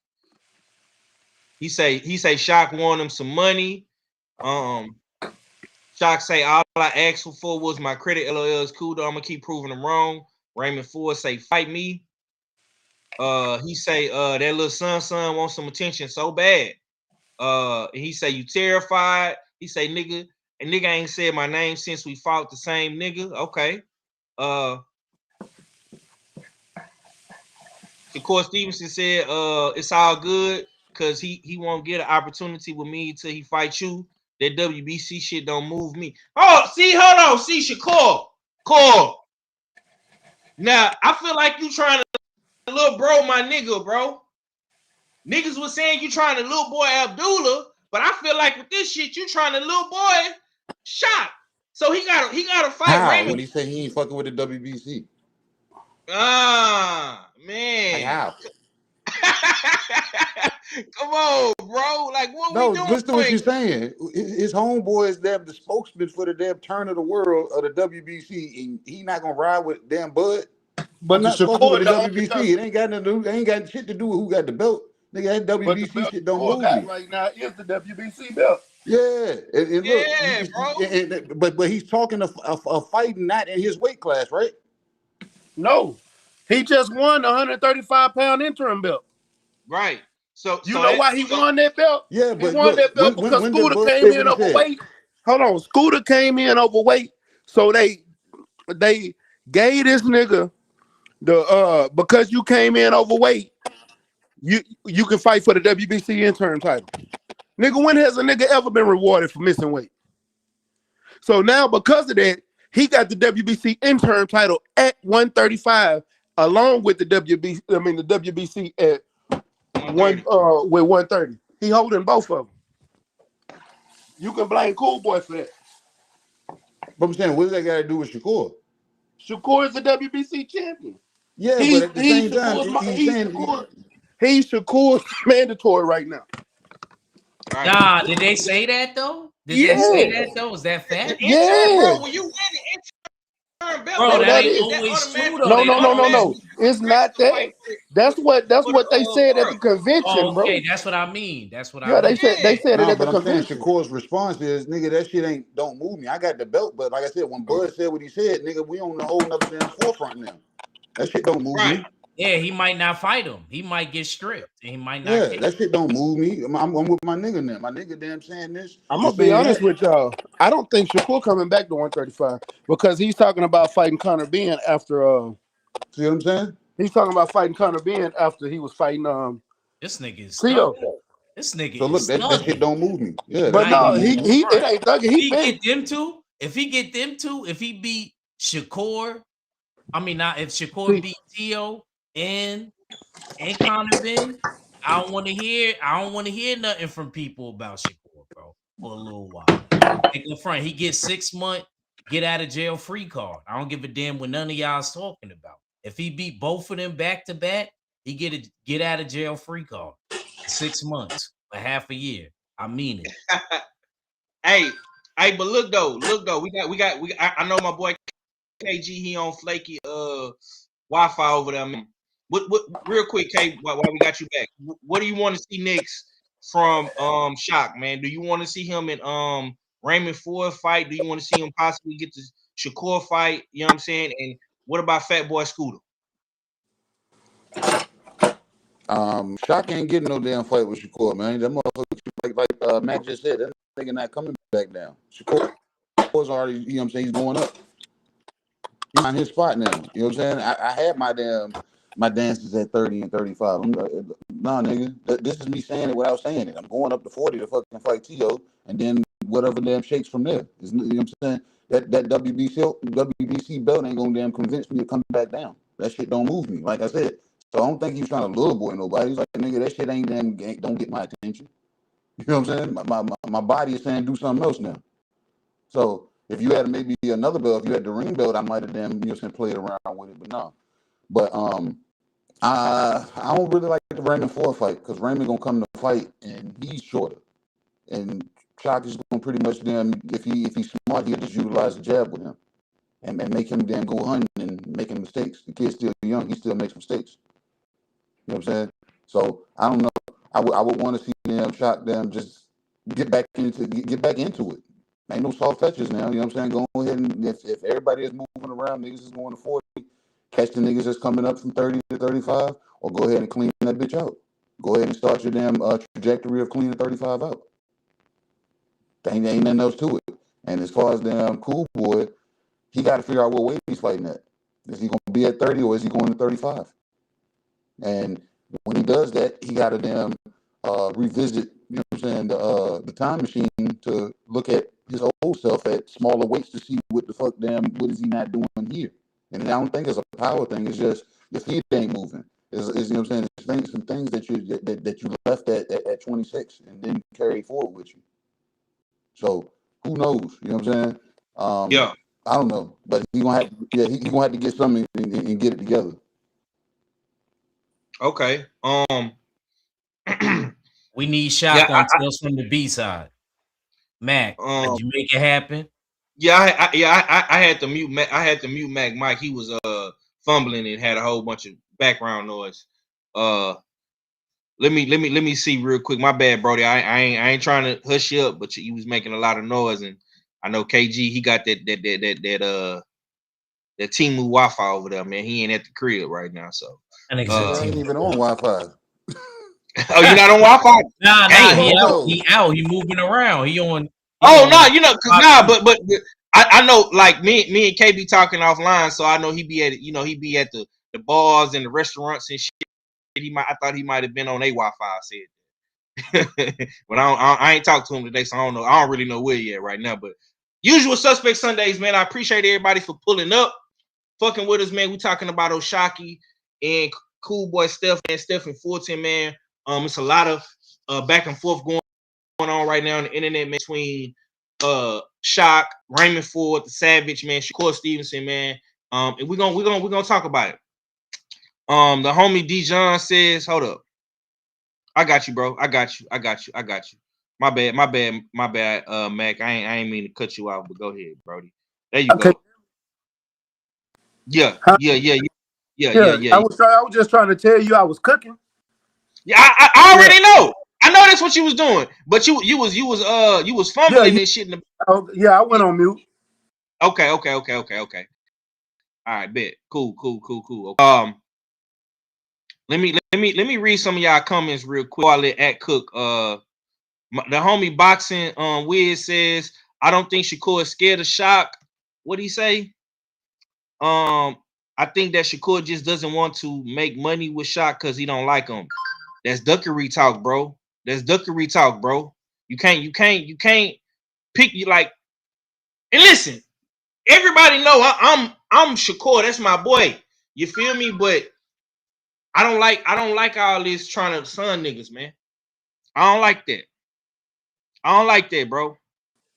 He say Shock won him some money. Shock say all I asked for was my credit. LOL is cool though. I'm gonna keep proving them wrong. Raymond Ford say fight me. He say that little son wants some attention so bad. And he say you terrified. He say nigga ain't said my name since we fought the same nigga. Okay. Shakur Stevenson said it's all good because he won't get an opportunity with me until he fights you. That WBC shit don't move me. Oh, see, hold on. See, Shakur. Now, I feel like you trying to little bro my nigga, bro. Niggas was saying you trying to little boy Abdullah, but I feel like with this shit, you trying to little boy Shock. So he gotta fight Raymond. When he said he ain't fucking with the WBC. Ah, man. Like how? Come on, bro. Like, what No, we doing? listen to what you're saying. His homeboy is the spokesman for the damn turn of the world of the WBC, and he not gonna ride with damn Bud. But I'm the not fucking with Shakur, the the only WBC. It ain't got nothing to do. It ain't got shit to do with who got the belt. Nigga, that but the WBC belt shit don't Shakur move got me. right now is the WBC belt. Yeah, and look, Yeah, bro. but he's talking of fighting not in his weight class, right? No, he just won the 135-pound interim belt. Right. So You know why he won that belt? Yeah, He but won look, that belt because when did Scooter Bud came say what in he said? overweight. Hold on, Scooter came in overweight, so they gave this nigga the because you came in overweight, you can fight for the WBC interim title. Nigga, when has a nigga ever been rewarded for missing weight? So now because of that, he got the WBC interim title at 135, along with the WBC at 130. He holding both of them. You can blame Cool Boy for that. But I'm saying, what does that got to do with Shakur? Shakur is the WBC champion. Yeah, but at the same time, He's Shakur's mandatory right now. Right. Nah, did they say that though? Did they say that though? Is that fact? Bro, when you win the interim belt, Bro, that ain't that always true though. No. It's not that. That's what they said at the convention, bro. Okay, that's what I mean. That's what I Yeah, mean. they said it No, at the but I'm saying convention. Shakur's response is, nigga, that shit don't move me. I got the belt, but like I said, when Bud said what he said, nigga, we on the whole nother damn forefront now. That shit don't move me. Yeah, he might not fight him. He might get stripped. And he might not. Yeah, that shit don't move me. I'm with my nigga now. My nigga damn saying this. I'm gonna be honest with y'all. I don't think Shakur coming back to 135 because he's talking about fighting Conor Benn after. See what I'm saying? He's talking about fighting Conor Benn after he was fighting. This nigga is Theo. This nigga So look, is that shit don't move me. Yeah, but no, it ain't thugging. He get them two. If he get them two, if he beat Shakur, I mean not if Shakur beat Theo and Conor Benn, I don't want to hear nothing from people about Shakur, bro, for a little while. They go front. He gets 6 month get out of jail free card. I don't give a damn what none of y'all's talking about. If he beat both of them back to back, he get out of jail free card. 6 months, a half a year. I mean it. Hey, but look though, I know my boy KG, he on flaky Wi-Fi over there, man. What real quick, K, while we got you back, what do you want to see next from Shock, man? Do you want to see him in Raymond Ford fight? Do you want to see him possibly get the Shakur fight? You know what I'm saying? And what about Fat Boy Scooter? Shock ain't getting no damn fight with Shakur, man. That motherfucker, like Mac just said, that nigga not coming back down. Shakur's already, you know what I'm saying, he's going up. He's on his spot now. You know what I'm saying? I had my dances at 30 and 35. I'm like, nah, nigga, this is me saying it without saying it. I'm going up to 40 to fucking fight T.O. and then whatever damn shakes from there. You know what I'm saying? That WBC belt ain't gonna damn convince me to come back down. That shit don't move me, like I said. So I don't think he's trying to little boy nobody. He's like, nigga, that shit don't get my attention. You know what I'm saying? My body is saying do something else now. So if you had maybe another belt, if you had the ring belt, I might have damn, you know what I'm saying, played around with it, but no. But I don't really like the Raymond Ford fight because Raymond gonna come to fight and he's shorter. And Shock is gonna pretty much damn, if he's smart, he'll just utilize the jab with him and make him damn go hunting and making mistakes. The kid's still young, he still makes mistakes. You know what I'm saying? So I don't know. I would want to see them Shock them just get back into it. Ain't no soft touches now. You know what I'm saying? Go ahead and if everybody is moving around, niggas is going to 40, catch the niggas that's coming up from 30 to 35, or go ahead and clean that bitch out. Go ahead and start your damn trajectory of cleaning 35 out. Ain't nothing else to it. And as far as damn Cool Boy, he got to figure out what weight he's fighting at. Is he going to be at 30 or is he going to 35? And when he does that, he got to damn revisit, you know what I'm saying, the time machine to look at his old self at smaller weights to see what the fuck what is he not doing here. And I don't think it's a power thing. It's just your feet ain't moving. It's you know what I'm saying. It's some things that you left at 26 and then carry forward with you. So who knows? You know what I'm saying? Yeah, I don't know, but he's gonna have to get something and get it together. Okay. We need Shock Yeah, on Tales from the B side. Mac, did you make it happen? Yeah, I had to mute Mac. I had to mute Mac Mike. He was fumbling and had a whole bunch of background noise. Let me see real quick. My bad, Brody. I ain't trying to hush you up, but you was making a lot of noise, and I know KG he got that Temu Wi-Fi over there, man. He ain't at the crib right now, so I ain't even on Wi-Fi. Oh, you're not on Wi-Fi? Nah, Dang. he out. He moving around. He on. But I know, like me and KB talking offline, so I know he be at the bars and the restaurants and shit. I thought he might have been on a Wi-Fi. I said, but I ain't talked to him today, so I don't know. I don't really know where he at right now. But usual suspect Sundays, man. I appreciate everybody for pulling up, fucking with us, man. We talking about Oshaki and Cool Boy Steph and Stephen Fulton, man. It's a lot of back and forth going on right now on the internet between Shock, Raymond Ford, the Savage, man, Shakur Stevenson, man. And we're gonna talk about it. The homie Dijon says, hold up. I got you, bro. I got you. My bad, Mac. I ain't mean to cut you off, but go ahead, Brody. There you go. Yeah. I was just trying to tell you I was cooking. Yeah, I already know. I know that's what you was doing, but you was fumbling and shit. I went on mute. Okay. All right, bet. Cool. Let me read some of y'all comments real quick while I let at Cook. The homie boxing Wiz says, I don't think Shakur is scared of Shock. What'd he say? I think that Shakur just doesn't want to make money with Shock because he don't like him. That's duckery talk, bro. You can't pick you like. And listen, everybody know I'm Shakur. That's my boy. You feel me? But I don't like all this trying to son niggas, man. I don't like that, bro.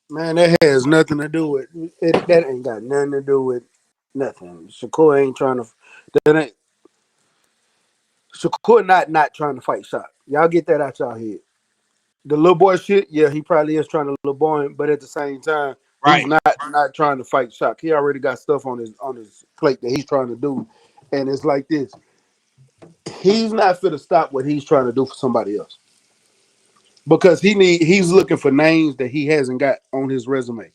Man, that has nothing to do with it. That ain't got nothing to do with nothing. Shakur ain't trying to. That ain't Shakur not trying to fight Shock. Y'all get that out y'all head. The little boy shit, yeah, he probably is trying to little boy him, but at the same time, he's not trying to fight Shock. He already got stuff on his plate that he's trying to do, and it's like this. He's not fit to stop what he's trying to do for somebody else because he's looking for names that he hasn't got on his resume.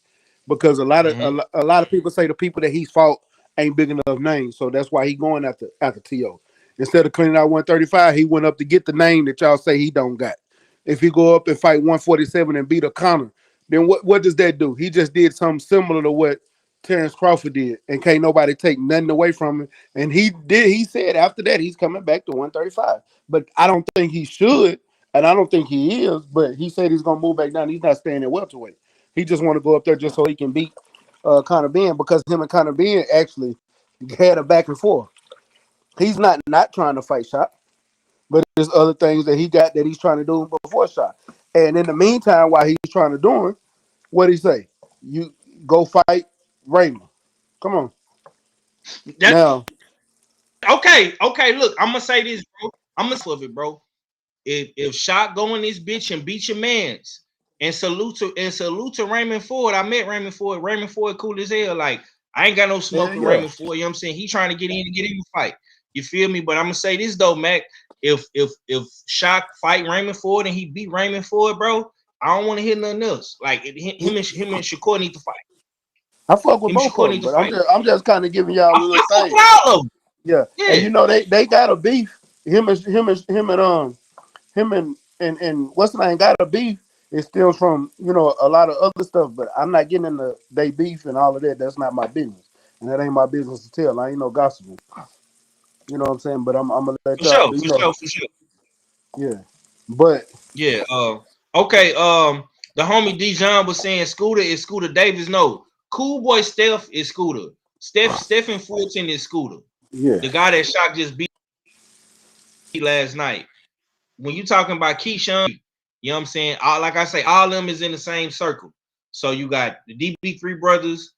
Because a lot of people say the people that he's fought ain't big enough names, so that's why he going after T.O. Instead of cleaning out 135, he went up to get the name that y'all say he don't got. If he go up and fight 147 and beat O'Connor, then what does that do? He just did something similar to what Terrence Crawford did, and can't nobody take nothing away from him. And he said after that he's coming back to 135. But I don't think he should, and I don't think he is, but he said he's gonna move back down. He's not staying at welterweight. He just want to go up there just so he can beat Conor Ben, because him and Conor Ben actually had a back and forth. He's not trying to fight Shock, but there's other things that he got that he's trying to do before Shock. And in the meantime, while he's trying to do it, what he say? You go fight Raymond. Come on. Now. Okay. Look, I'm gonna say this, bro. I'm gonna love it, bro. If Shock go in this bitch and beat your mans and salute to Raymond Ford. I met Raymond Ford. Raymond Ford cool as hell. Like, I ain't got no smoke with Raymond Ford. You know what I'm saying? He trying to get in the fight. You feel me? But I'm gonna say this though, Mac. If Shock fight Raymond Ford and he beat Raymond Ford, bro, I don't want to hear nothing else. Like him and Shakur need to fight. I fuck with both of them, but I'm just kind of giving y'all a little thing. All of them. Yeah, and you know they got a beef. Him and what's the name got a beef. It stems from a lot of other stuff, but I'm not getting into they beef and all of that. That's not my business, and that ain't my business to tell. I ain't no gossiping. You know what I'm saying? But I'm gonna let y'all. For sure. Yeah, but yeah. Okay. The homie Dijon was saying Scooter is Scooter Davis. No, Cool Boy Steph is Scooter. Stephen Fulton is Scooter. Yeah, the guy that Shock just beat last night. When you talking about Keyshawn, you know what I'm saying? Like I say, all of them is in the same circle. So you got the DB3 brothers,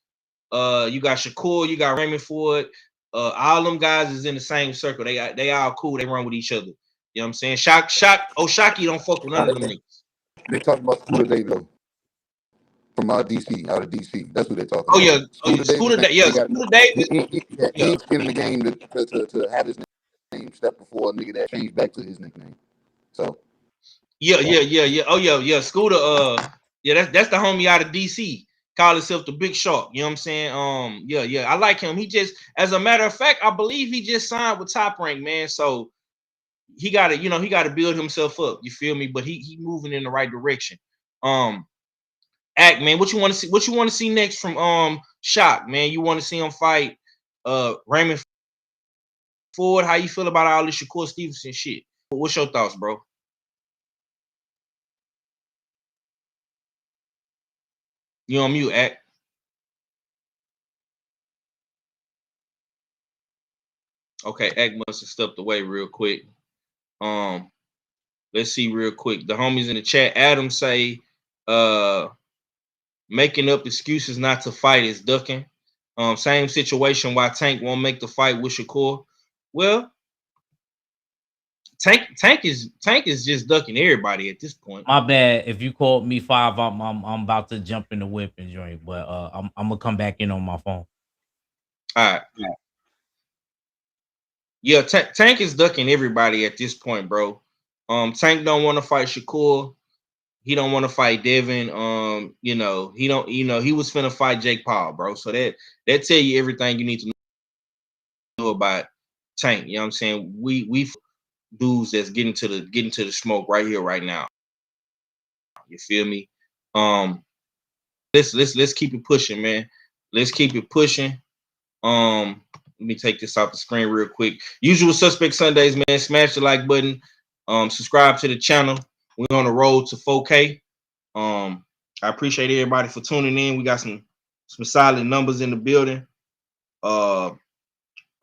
you got Shakur, you got Raymond Ford. All them guys is in the same circle. They all cool. They run with each other. You know what I'm saying? Oshaki don't fuck with none of them niggas. They talking about Scooter Davis from DC, out of DC. That's who they're talking Oh about. yeah, Scooter Davis. He ain't skin in the game to have his name step before a nigga that changed back to his nickname. So yeah. Oh yeah. Scooter, yeah, that's the homie out of DC. Call himself the Big Shark. You know what I'm saying? Yeah. I like him. He just, as a matter of fact, I believe he just signed with Top Rank, man. So he gotta build himself up. You feel me? But he moving in the right direction. Act, man, what you want to see? What you want to see next from Shock, man? You want to see him fight Raymond Ford? How you feel about all this Shakur Stevenson shit? What's your thoughts, bro? You on mute, Act. Okay, Act must have stepped away real quick. Let's see real quick. The homies in the chat, Adam say, making up excuses not to fight is ducking. Same situation why Tank won't make the fight with Shakur. Well, Tank is just ducking everybody at this point. My bad. If you called me 5, I'm about to jump in the whip and join, but I'm gonna come back in on my phone. All right. Yeah, Tank is ducking everybody at this point, bro. Tank don't want to fight Shakur. He don't want to fight Devin. He was finna fight Jake Paul, bro. So that tell you everything you need to know about Tank. You know what I'm saying? We dudes that's getting to the smoke right here, right now. You feel me? Let's keep it pushing, man. Let's keep it pushing. Let me take this off the screen real quick. Usual Suspect Sundays, man. Smash the like button. Subscribe to the channel. We're on the road to 4K. I appreciate everybody for tuning in. We got some solid numbers in the building.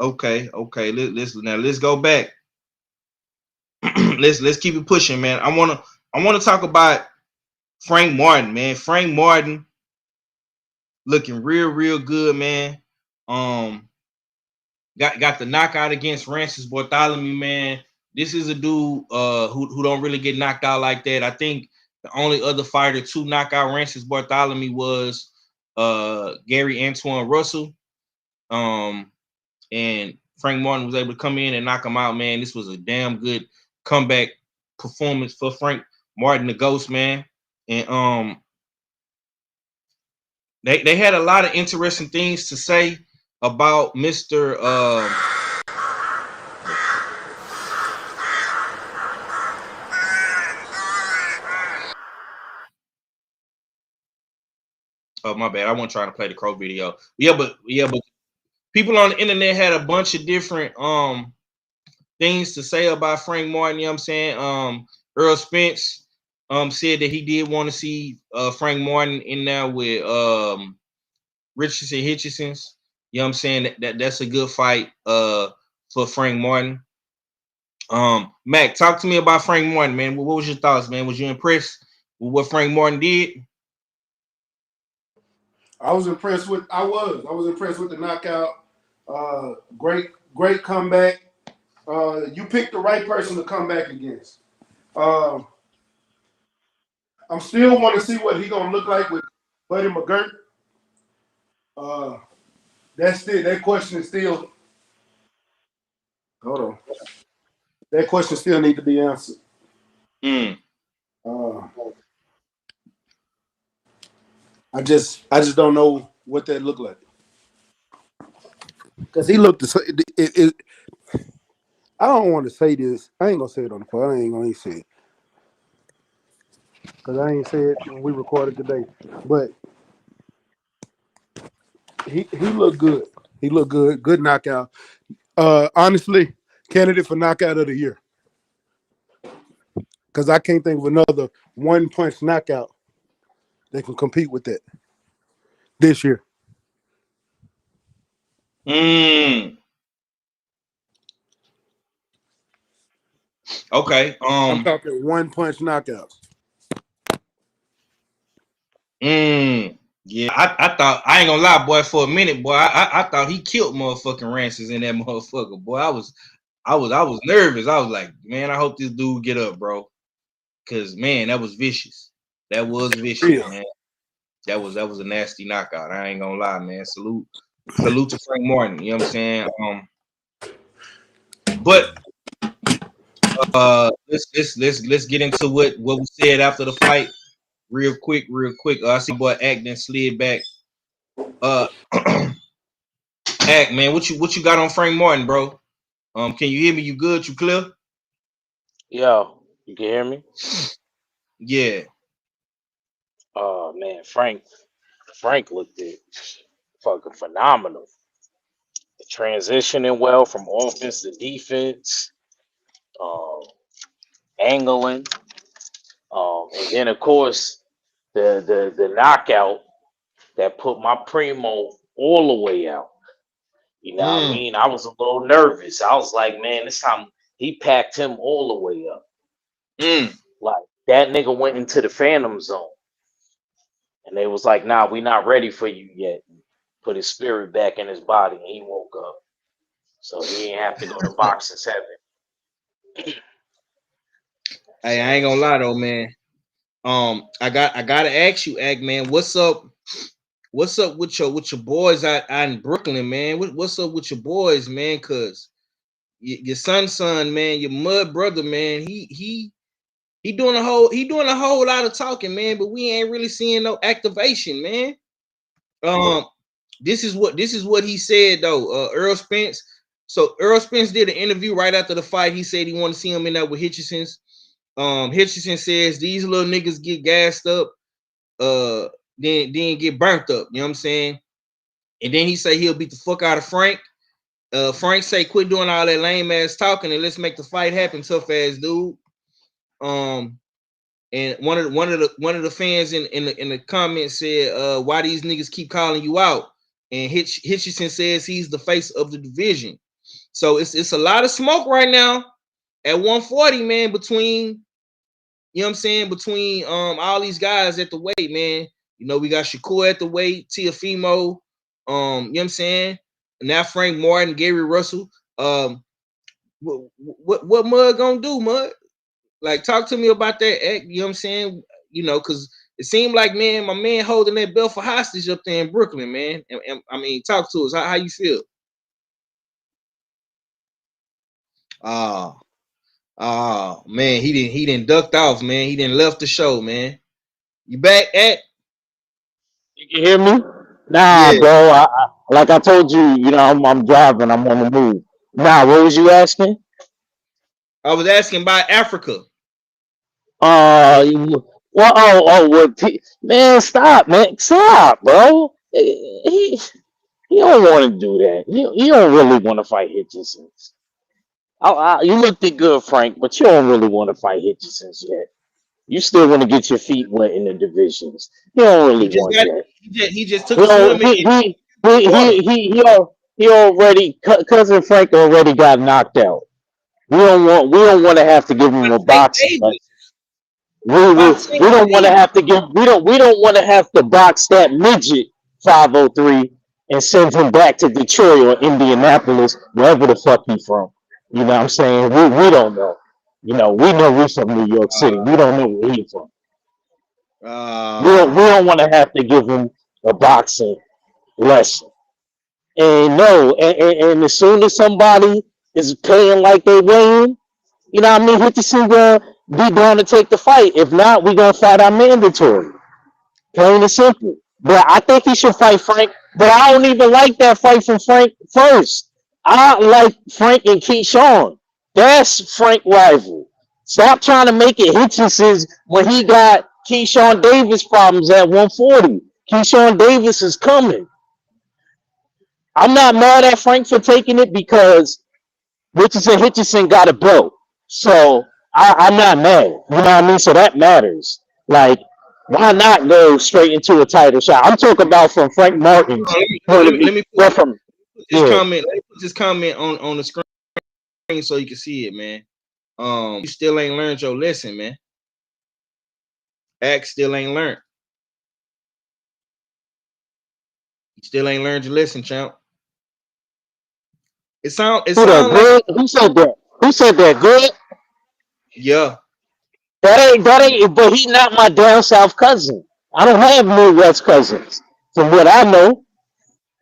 Okay. Let's go back. let's keep it pushing, man. I wanna talk about Frank Martin, man. Frank Martin looking real good, man. Got the knockout against Francis Bartholomew, man. This is a dude who don't really get knocked out like that. I think the only other fighter to knock out Francis Bartholomew was Gary Antoine Russell. And Frank Martin was able to come in and knock him out, man. This was a damn good comeback performance for Frank Martin, the Ghost, man. And they had a lot of interesting things to say about Mr. Oh, my bad. I wasn't trying to play the Crow video. But people on the internet had a bunch of different things to say about Frank Martin. You know what I'm saying? Earl Spence said that he did want to see Frank Martin in there with Richardson Hitchenson's. You know what I'm saying? That's a good fight for Frank Martin. Mac, talk to me about Frank Martin, man. What was your thoughts, man? Was you impressed with what Frank Martin did? I was impressed with the knockout. Great comeback. You picked the right person to come back against. I'm still want to see what he gonna look like with Buddy McGirt. That question is still. Hold on. That question still need to be answered. I just don't know what that looked like. Because he looked I don't want to say this. I ain't gonna say it on the phone. I ain't gonna say it. Because I ain't say it when we recorded today. But he looked good. He looked good. Good knockout. Honestly, candidate for knockout of the year. Because I can't think of another one-punch knockout that can compete with that this year. Okay. I'm talking one-punch knockouts. Yeah, I thought, I ain't gonna lie, boy, for a minute, boy, I thought he killed motherfucking Rances in that motherfucker, boy. I was nervous. I was like, man, I hope this dude get up, bro. Cause man, that was vicious. That was vicious, Real. man. That was a nasty knockout. I ain't gonna lie, man. Salute to Frank Martin. You know what I'm saying? But let's get into what we said after the fight real quick. I see boy Act slid back. Act, man, what you got on Frank Martin, bro? Can you hear me? You good? You clear? Yo, you can hear me? Yeah. Oh man, Frank looked it fucking phenomenal. Transitioning well from offense to defense, um, angling, and then of course the knockout that put my primo all the way out. You know what I mean? I was a little nervous. I was like, man, this time he packed him all the way up. Like that nigga went into the phantom zone. And they was like, nah, we not ready for you yet. Put his spirit back in his body and he woke up. So he didn't have to go to boxing 7. Hey, I ain't gonna lie though, man. I gotta ask you, Act, man, what's up? What's up with your boys out in Brooklyn, man? What's up with your boys, man? Cause your son, man, your mud brother, man, he doing a whole lot of talking, man, but we ain't really seeing no activation, man. This is what he said though. Earl Spence. So Earl Spence did an interview right after the fight. He said he wanted to see him in there with Hitchison's. Hitchison says these little niggas get gassed up, then get burnt up. You know what I'm saying? And then he say he'll beat the fuck out of Frank. Frank say quit doing all that lame ass talking and let's make the fight happen, tough ass dude. And one of the fans in the comments said, why these niggas keep calling you out? And Hitchison says he's the face of the division. So it's a lot of smoke right now at 140, man, between, you know what I'm saying, between all these guys at the weight, man. You know, we got Shakur at the weight, Teofimo, you know what I'm saying? And now Frank Martin, Gary Russell. What Mud gonna do, Mud? Like, talk to me about that, Act, you know what I'm saying? You know, because it seemed like, man, my man holding that belt for hostage up there in Brooklyn, man. And I mean, talk to us. How you feel? Man, he didn't ducked off, man. He didn't left the show, man. You back, Act? You can hear me? Nah, Yeah. bro. Like I told you, you know, I'm driving. I'm on the move. Nah, what was you asking? I was asking about Africa. Well, man, stop, man, stop, bro. He don't want to do that. He don't really want to fight Hitchisons. You looked it good, Frank, but you don't really want to fight Hitchisons yet. You still want to get your feet wet in the divisions. You don't really want that. He just took You a know, swim in. he already cousin Frank already got knocked out. We don't want to have to give him a boxing lesson. We don't want to have to we don't want to have to box that midget 503 and send him back to Detroit or Indianapolis, wherever the fuck he's from. You know what I'm saying? We don't know. You know, we know we're from New York City. We don't know where he's from. We don't want to have to give him a boxing lesson. And no, and as soon as somebody is paying like they weighing, you know what I mean, Hitchison gonna be down to take the fight. If not, we gonna fight our mandatory. Plain and simple. But I think he should fight Frank. But I don't even like that fight from Frank first. I like Frank and Keyshawn. That's Frank rival. Stop trying to make it Hitchison's when he got Keyshawn Davis problems at 140. Keyshawn Davis is coming. I'm not mad at Frank for taking it because Richardson Hitchison got a belt. So I'm not mad. You know what I mean? So that matters. Like, why not go straight into a title shot? I'm talking about from Frank Martin's point of view. Let me put this Yeah. comment on the screen so you can see it, man. You still ain't learned your lesson, man. Act still ain't learned. Still ain't learned your lesson, champ. It sound Who that like good? Who said that? Who said that good? yeah. That ain't. But he not my down south cousin. I don't have Midwest cousins. From what I know,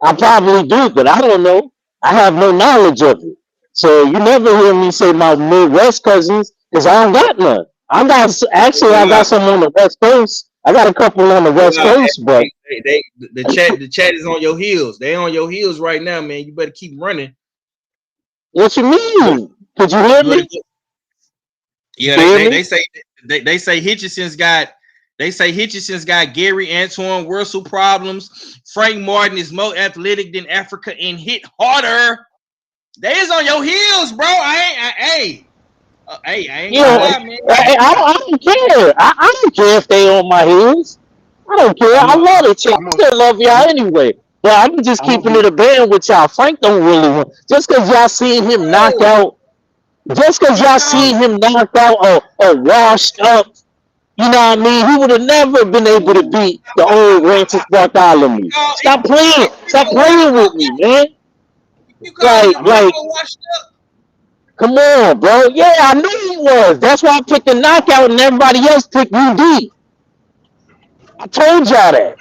I probably do, but I don't know. I have no knowledge of it. So you never hear me say my Midwest cousins because I don't got none. I got some on the West Coast. I got a couple on the West Coast, but the chat is on your heels. They on your heels right now, man. You better keep running. What you mean? Could you hear me? Yeah, they say Hitchison's got Gary Antoine Russell problems. Frank Martin is more athletic than Africa and hit harder. They is on your heels, bro. I ain't gonna lie, man. I don't care. I don't care if they on my heels. I don't care. I love it, y'all. I still love y'all anyway. But I'm just keeping it a band with y'all. Frank don't really want just because y'all seen him knock out. Just because y'all seen him knocked out or washed up, you know what I mean? He would have never been able to beat the old Rancis Bartholomew. Stop playing. Stop playing with me, man. Like, come on, bro. Yeah, I knew he was. That's why I picked the knockout and everybody else picked UD. I told y'all that.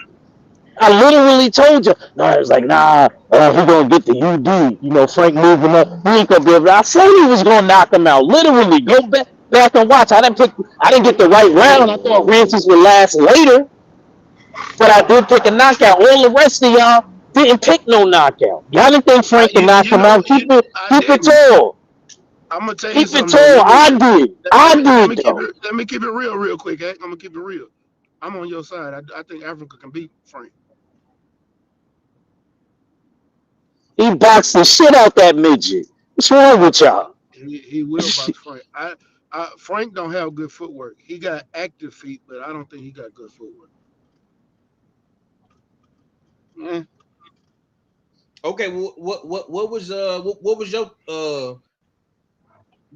I literally told you. No, it was like, nah, he gonna get the UD. You know, Frank moving up. He ain't gonna be able to. I said he was gonna knock him out. Literally, go back and watch. I didn't get the right round. I thought Rancis would last later, but I did pick a knockout. All the rest of y'all didn't pick no knockout. Y'all didn't think Frank could knock him out. Keep it tall. I'm gonna tell you Keep it something. tall. I did. Let me keep it real quick, I'm gonna keep it real. I'm on your side. I think Africa can beat Frank. He boxed the shit out that midget. What's wrong with y'all? He will box Frank. Frank don't have good footwork. He got active feet, but I don't think he got good footwork. Yeah. Okay, what was your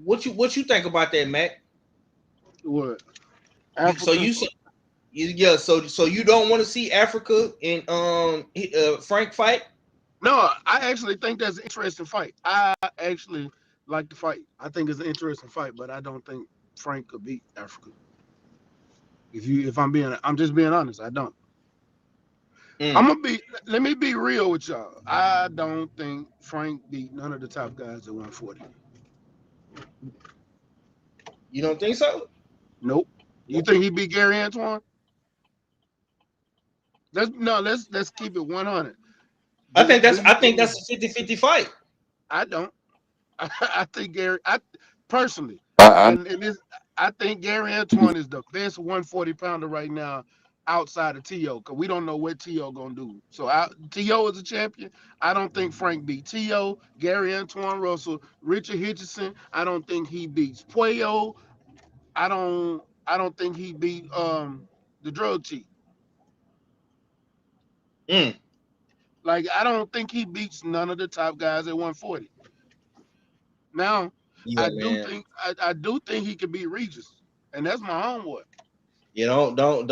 what you think about that, Mac? What? So you don't want to see Africa and Frank fight? No, I actually think that's an interesting fight. I actually like the fight. I think it's an interesting fight, but I don't think Frank could beat Africa. I'm just being honest. I don't. Let me be real with y'all. I don't think Frank beat none of the top guys at 140. You don't think so? Nope. You think he beat Gary Antoine? Let's keep it 100. I think that's a 50-50 fight. I don't. I think Gary. Personally, I think Gary Antoine is the best 140 pounder right now outside of T.O. because we don't know what T.O. gonna do. So T.O. is a champion. I don't think Frank beat T.O., Gary Antoine Russell, Richard Hitchison. I don't think he beats Puello. I don't think he beat the drug chief. Like, I don't think he beats none of the top guys at 140. Now, I do think he could beat Regis, and that's my homeboy. You know, don't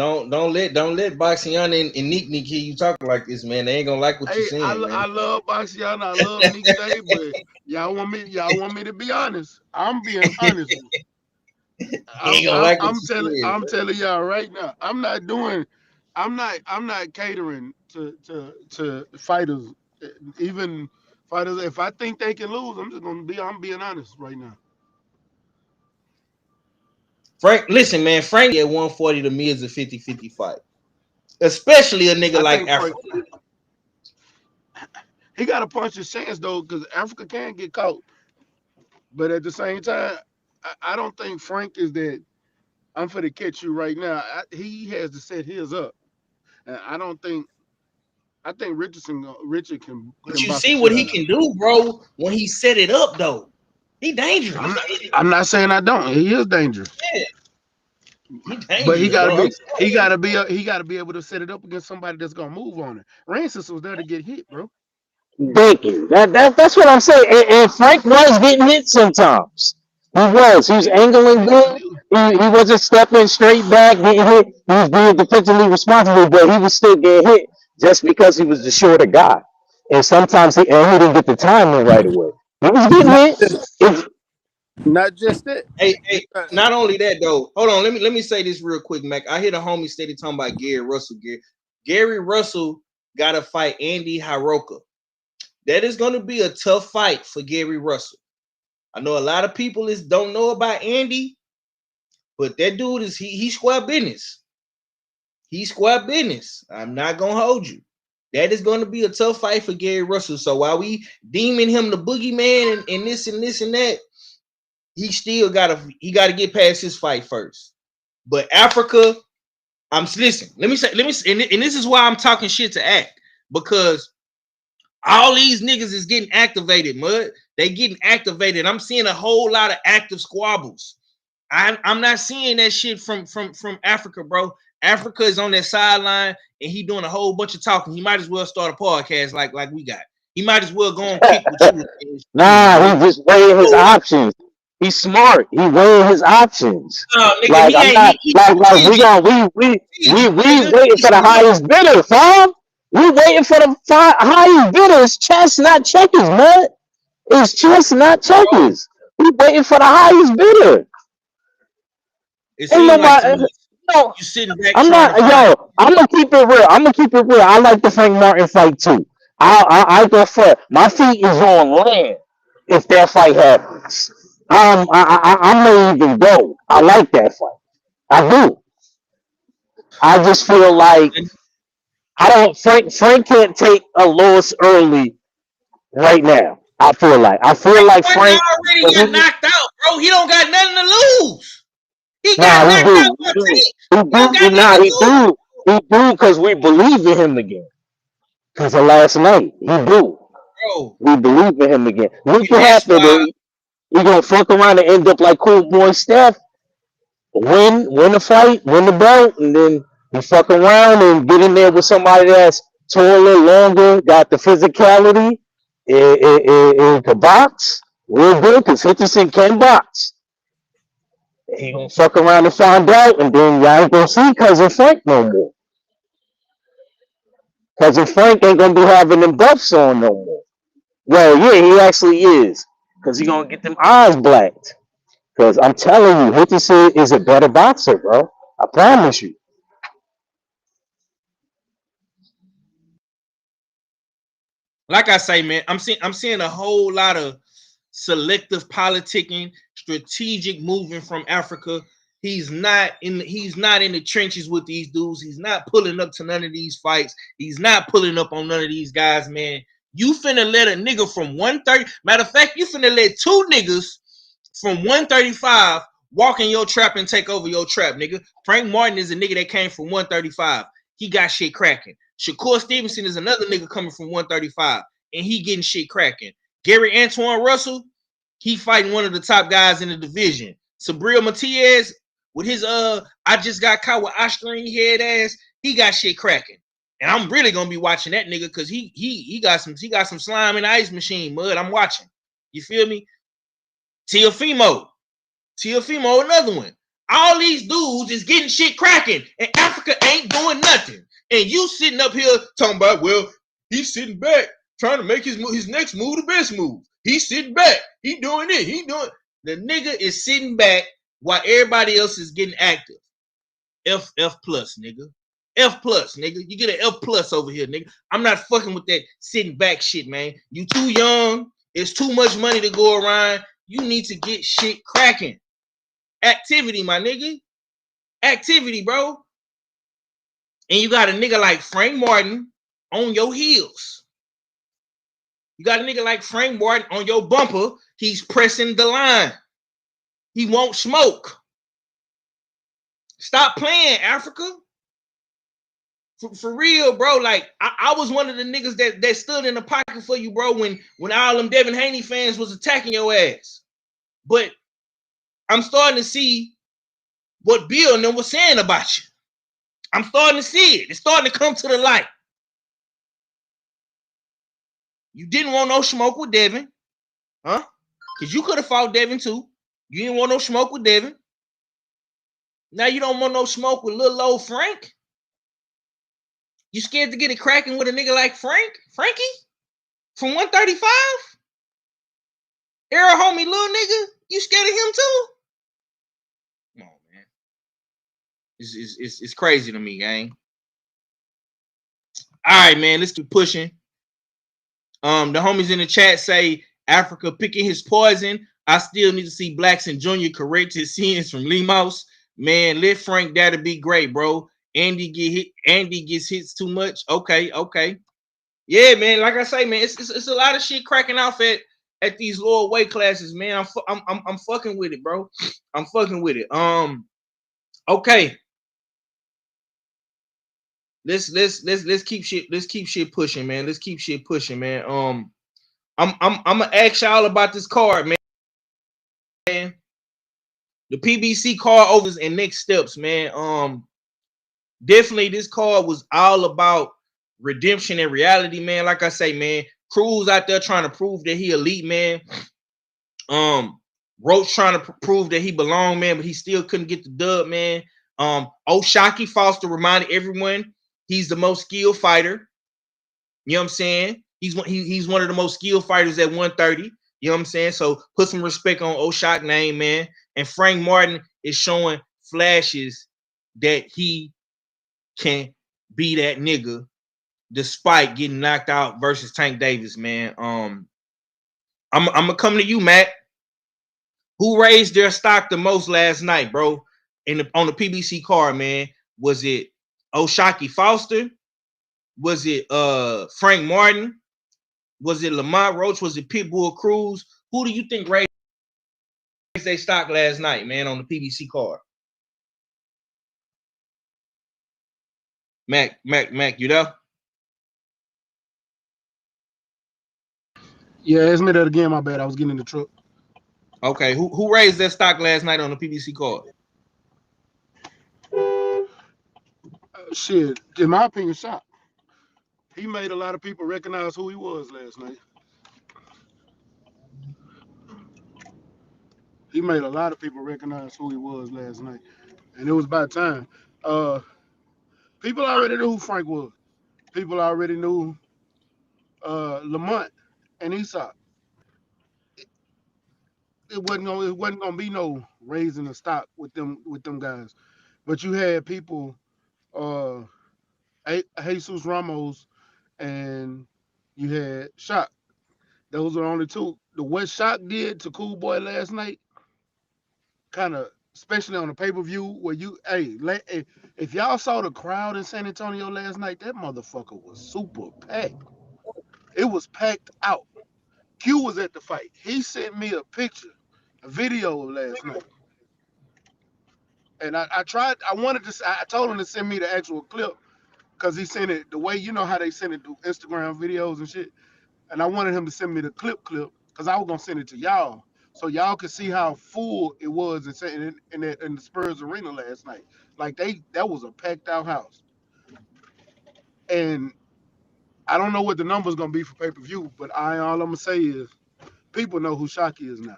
let Boxiana and Nick hear you talking like this, man. They ain't gonna like what you're saying. I love Boxiana, I love Nick Day, but y'all want me to be honest. I'm being honest. I'm telling y'all right now. I'm not catering to fighters, even fighters. If I think they can lose, I'm being honest right now. Frank, listen, man. Frank at 140 to me is a 50-50 fight, especially a nigga like Africa. He got to punch his chance though, because Africa can get caught. But at the same time, I don't think Frank is that. I'm for to catch you right now. He has to set his up, and I think Richard can. But you see what he can do, bro. When he set it up, though, he dangerous. I'm not saying I don't. He is dangerous. Yeah. He dangerous, but he gotta be able to set it up against somebody that's gonna move on it. Rancis was there to get hit, bro. Thank you. That's what I'm saying. And Frank was getting hit sometimes. He was angling good. He wasn't stepping straight back, getting hit. He was being defensively responsible, but he was still getting hit. just because he was the shorter guy. And sometimes he didn't get the timing right away. He was getting Not hit. just, not just that. Hey, not only that though. Hold on, let me say this real quick, Mac. I hear the homie steady talking about Gary Russell. Gary Russell got to fight Andy Hiroka. That is going to be a tough fight for Gary Russell. I know a lot of people don't know about Andy, but that dude is he square business. He's square business. I'm not gonna hold you. That is going to be a tough fight for Gary Russell. So while we deeming him the boogeyman and this and this and that, he still gotta get past his fight first. But Africa, listen. Let me say, and this is why I'm talking shit to Act, because all these niggas is getting activated, mud. They getting activated. I'm seeing a whole lot of active squabbles. I'm not seeing that shit from Africa, bro. Africa is on that sideline and he doing a whole bunch of talking. He might as well start a podcast like we got. He might as well go and kick with you. Nah, he just weighing his options. He's smart. He weighing his options. Nigga, Like I'm not like we waiting for the highest bidder, fam. We waiting for the highest bidder. It's chess, not checkers, man. It's chess, not checkers. We waiting for the highest bidder. It seems like no, you sitting back. I'm not. Yo, I'm gonna keep it real. I like the Frank Martin fight too. I go for it. My feet is on land if that fight happens. I may even go. I like that fight. I do. I just feel like Frank can't take a loss early right now. I feel like Frank already got knocked out, bro. He don't got nothing to lose. He got knocked out by He do because we believe in him again. Because of last night, he do. Bro, we believe in him again. What can happen? He gonna fuck around and end up like Cool Boy Steph, win the fight, win the belt, and then he fuck around and get in there with somebody that's taller, longer, got the physicality, and can box real good because Henderson can box. He gonna fuck around and find out, and then y'all ain't gonna see Cousin Frank no more. Cousin Frank ain't gonna be having them buffs on no more. Well, yeah, he actually is, because he gonna get them eyes blacked. Because I'm telling you, Henderson is a better boxer, bro. I promise you. Like I say, man, I'm seeing a whole lot of selective politicking, strategic moving from Africa. He's not in the trenches with these dudes. He's not pulling up to none of these fights. He's not pulling up on none of these guys, man. You finna let a nigga from 130. Matter of fact, you finna let two niggas from 135 walk in your trap and take over your trap, nigga. Frank Martin is a nigga that came from 135. He got shit cracking. Shakur Stevenson is another nigga coming from 135, and he getting shit cracking. Gary Antoine Russell, he fighting one of the top guys in the division. Sabril Matias, with his I just got caught with Austrian head ass, he got shit cracking. And I'm really gonna be watching that nigga because he got some slime in the ice machine, mud. I'm watching. You feel me? Teofimo, another one. All these dudes is getting shit cracking, and Africa ain't doing nothing. And you sitting up here talking about, well, he's sitting back trying to make his next move the best move. He's sitting back. He doing it. The nigga is sitting back while everybody else is getting active. F plus, nigga. F plus, nigga. You get an F plus over here, nigga. I'm not fucking with that sitting back shit, man. You too young. It's too much money to go around. You need to get shit cracking. Activity, my nigga. Activity, bro. And you got a nigga like Frank Martin on your heels. You got a nigga like Frank Martin on your bumper. He's pressing the line. He won't smoke. Stop playing, Africa. For real, bro. Like, I was one of the niggas that stood in the pocket for you, bro, when all them Devin Haney fans was attacking your ass. But I'm starting to see what Bill and them was saying about you. I'm starting to see it. It's starting to come to the light. You didn't want no smoke with Devin, huh? Because you could have fought Devin too. You didn't want no smoke with Devin. Now you don't want no smoke with little old Frank. You scared to get it cracking with a nigga like Frankie from 135? Era homie, little nigga, you scared of him too? Come on, man. It's crazy to me, gang. All right, man, let's keep pushing. The homies in the chat say Africa picking his poison. I still need to see Blacks and Junior correct his sins from Limos. Man, let Frank that'll be great, bro. Andy gets hits too much. Okay. Yeah, man. Like I say, man, it's a lot of shit cracking off at these lower weight classes, man. I'm fucking with it, bro. I'm fucking with it. Okay. Let's keep shit pushing, man. Let's keep shit pushing, man. I'm gonna ask y'all about this card, man. The PBC card overs and next steps, man. Definitely this card was all about redemption and reality, man. Like I say, man, Cruz out there trying to prove that he elite, man. Roach trying to prove that he belonged, man, but he still couldn't get the dub, man. O'Shaquie Foster reminded everyone he's the most skilled fighter. You know what I'm saying? He's one of the most skilled fighters at 130. You know what I'm saying? So put some respect on O'Shaquie's name, man. And Frank Martin is showing flashes that he can be that nigga despite getting knocked out versus Tank Davis, man. I'm gonna come to you, Matt. Who raised their stock the most last night, bro? On the PBC card, man. Was it O'Shaquie Foster? Was it Frank Martin? Was it Lamont, Roach? Was it Pitbull, Cruz? Who do you think raised their stock last night, man, on the PBC card? Mac, you there? Yeah, ask me that again. My bad. I was getting in the truck. Okay, who raised their stock last night on the PBC card? Shit, in my opinion, Shot. He made a lot of people recognize who he was last night. He made a lot of people recognize who he was last night, and it was about time. People already knew who Frank was. People already knew Lamont and Esau. It wasn't gonna be no raising the stock with them guys. But you had people, Jesus Ramos, and you had Shock. Those are only two. What Shock did to Cool Boy last night, kind of, especially on the pay-per-view, where if y'all saw the crowd in San Antonio last night, that motherfucker was super packed. It was packed out. Q was at the fight. He sent me a picture, a video of last night. And I told him to send me the actual clip, because he sent it the way, you know how they send it to Instagram videos and shit. And I wanted him to send me the clip, because I was gonna send it to y'all, so y'all could see how full it was in the Spurs Arena last night. Like that was a packed out house. And I don't know what the number's gonna be for pay-per-view, but all I'm gonna say is people know who Shockey is now.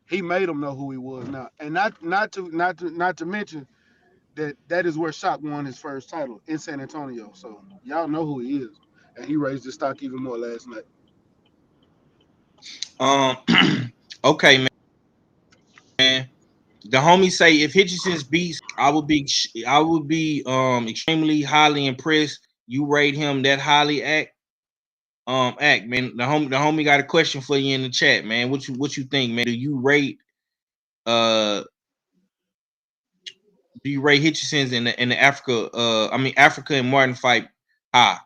He made them know who he was now, and not to mention that is where Shock won his first title, in San Antonio. So y'all know who he is, and he raised his stock even more last night. Okay, man. The homies say if Hitchison's beats, I would be extremely highly impressed. You rate him that highly, man. The homie got a question for you in the chat, man. What you think, man? Do you rate Hitchison's in the Africa and Martin fight high?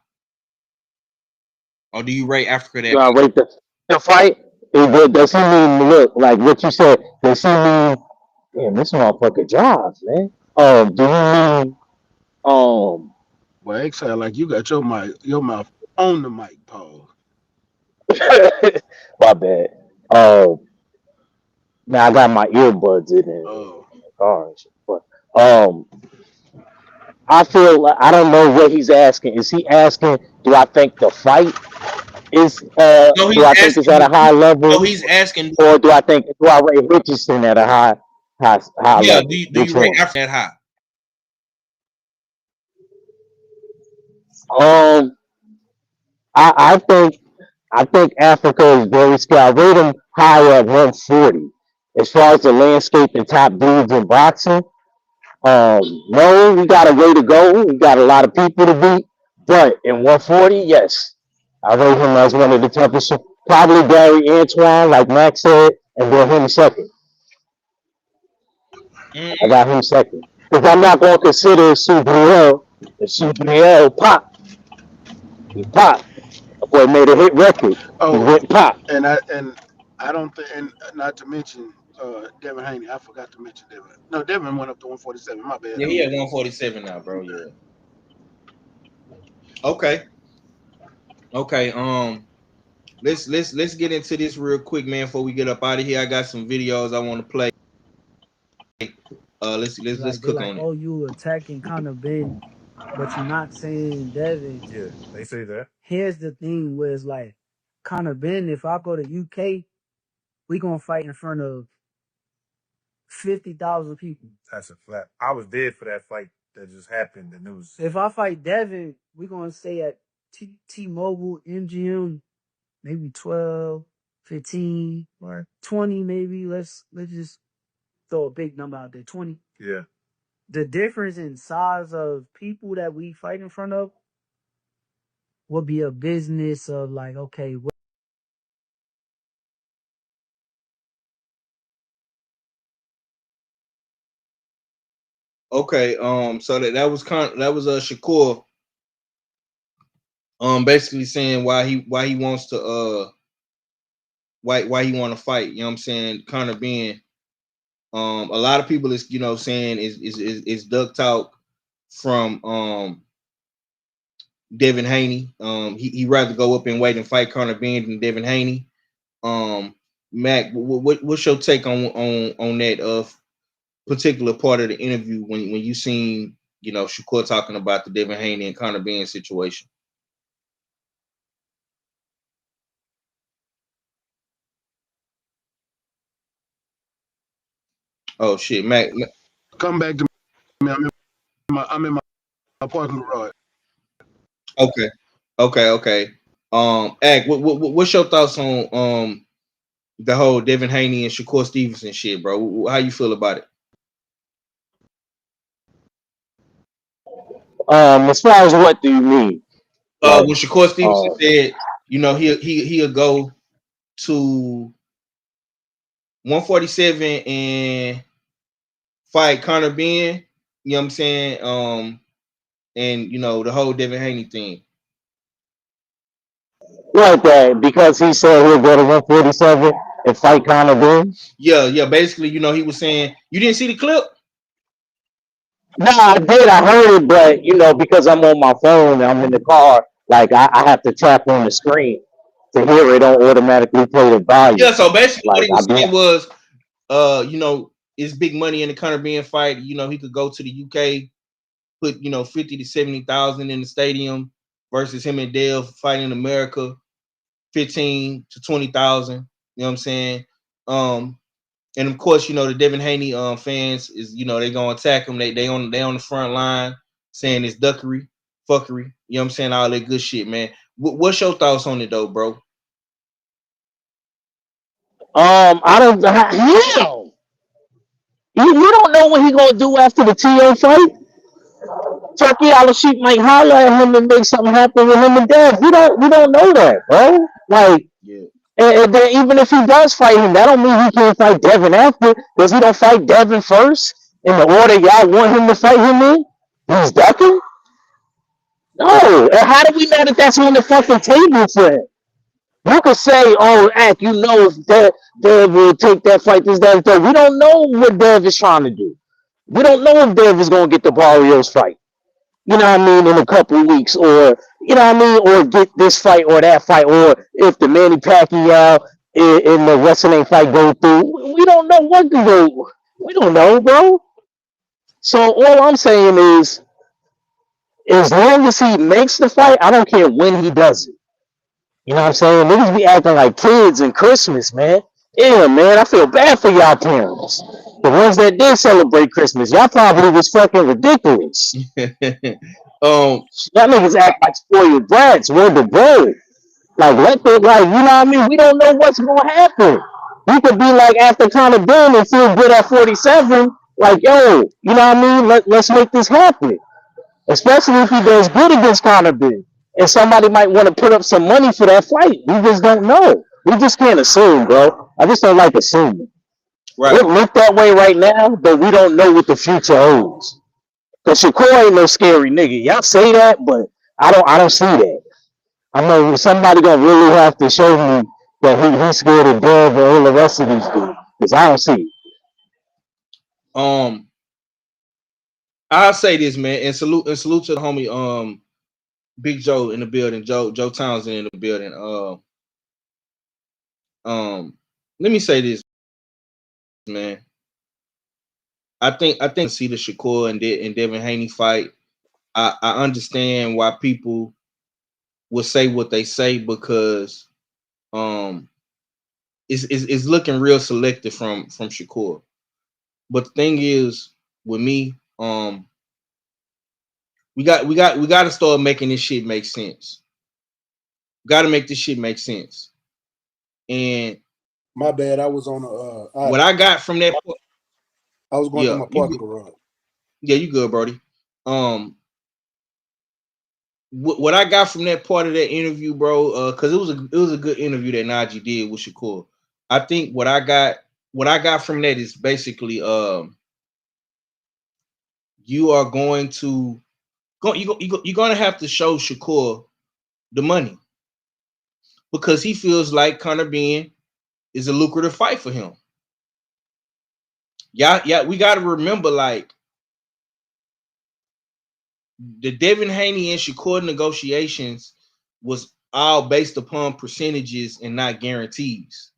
Or do you rate Africa that? Do I rate the fight? Does he mean, look, like what you said, does he mean, damn, this motherfucker jobs, man? Do you mean Well, it sound like you got your mouth on the mic, Paul. my bad. Now I got my earbuds in the car and shit. But I feel like, I don't know what he's asking. Is he asking, do I think the fight is do I think it's at a high level? No, he's asking, or do I rate Richardson at a high yeah, level? do you rate Africa that high? Um, I think Africa is very skilled. I rate him high at 140. As far as the landscape and top dudes in boxing, no, we got a way to go. We got a lot of people to beat. But in 140, yes, I rate him as one of the toughest. Probably Gary Antoine, like Max said, and then him second. I got him second. Because I'm not going to consider Superl. If Superl pop, he popped. That boy made a hit record. He Oh, went pop. and I don't think, and not to mention Devin Haney. I forgot to mention Devin. No, Devin went up to 147. My bad. Yeah, he at 147 now, bro. Yeah. Okay. Let's get into this real quick, man. Before we get up out of here, I got some videos I want to play. Let's cook like, on it. oh, you attacking Conor Ben, but you're not saying Devin. Yeah, they say that. Here's the thing where it's like, Conor Ben, if I go to UK, we gonna fight in front of 50,000 people. That's a flat. I was dead for that fight that just happened. The news. If I fight Devin, we gonna say at T-Mobile, MGM, maybe 12, 15, or 20 maybe. Let's just throw a big number out there, 20. Yeah. The difference in size of people that we fight in front of will be a business of like, okay, Okay. So that was Shakur. Basically saying why he wants to why he want to fight. You know what I'm saying? Conor Ben. A lot of people is saying is duck talk from Devin Haney. He rather go up and wait and fight Conor Ben than Devin Haney. Mac, what's your take on that particular part of the interview when you seen Shakur talking about the Devin Haney and Conor Ben situation? Oh shit, Mac. Come back to me. I'm in my parking garage. Okay. Ag, what's your thoughts on the whole Devin Haney and Shakur Stevenson shit, bro? How you feel about it? As far as what do you mean? When Shakur Stevenson said, he'll go to 147 and fight Conor Ben, you know what I'm saying? And the whole Devin Haney thing. Like that, because he said he'll go to 147 and fight Conor Ben? Yeah. Basically, he was saying, you didn't see the clip? No, I did. I heard it, but because I'm on my phone and I'm in the car, like I have to tap on the screen to hear it. Don't automatically play the volume. Yeah. So basically, what he was saying was, it's big money in the Conor Ben fight. He could go to the UK, put 50 to 70,000 in the stadium versus him and Dale fighting in America, 15 to 20,000. You know what I'm saying? And of course, the Devin Haney fans is they gonna attack him. They on the front line saying it's duckery, fuckery. You know what I'm saying? All that good shit, man. What's your thoughts on it though, bro? I don't. Hell, you don't know what he gonna do after the TO fight. Turkey Island Sheep might holler at him and make something happen with him and Dev. We don't know that, bro. Like, yeah. And then even if he does fight him, that don't mean he can't fight Devin after. Because he don't fight Devin first in the order y'all want him to fight him in. He's ducking. No, and how do we know that that's on the fucking table for him? You could say, "Oh, Ack, if Dev will take that fight, this, that, and that." We don't know what Dev is trying to do. We don't know if Dev is going to get the Barrios fight. You know what I mean, in a couple of weeks, or or get this fight or that fight, or if the Manny Pacquiao in the wrestling fight go through. We don't know what can go. We don't know, bro. So all I'm saying is, as long as he makes the fight, I don't care when he does it. You know what I'm saying? Niggas be acting like kids in Christmas, man. Yeah, man, I feel bad for y'all parents. The ones that did celebrate Christmas, y'all probably was fucking ridiculous. That niggas act like spoiled brats. Word to word. Like let the like you know what I mean. We don't know what's gonna happen. We could be like after Conor Ben and feel good at 47. Like yo, you know what I mean. Let's make this happen. Especially if he does good against Conor Ben, and somebody might want to put up some money for that fight. We just don't know. We just can't assume, bro. I just don't like assuming. Right. It looked that way right now, but we don't know what the future holds. Cause Shakur ain't no scary nigga. Y'all say that, but I don't see that. I know somebody gonna really have to show me that he's scared of Dove and all the rest of these dudes. Cause I don't see it. I'll say this, man, and salute to the homie Big Joe in the building, Joe Townsend in the building. Let me say this, man. I think see the Shakur and Devin Haney fight. I understand why people will say what they say because it's looking real selective from Shakur. But the thing is, with me, we got to start making this shit make sense. Got to make this shit make sense. And my bad, I was on what I got from that. I was going through my parking garage. Yeah, you good, Brody. What I got from that part of that interview, bro, because it was a good interview that Najee did with Shakur. I think what I got from that is basically you are going to you're gonna have to show Shakur the money because he feels like Conor Ben is a lucrative fight for him. Yeah, we got to remember like the Devin Haney and Shakur negotiations was all based upon percentages and not guarantees.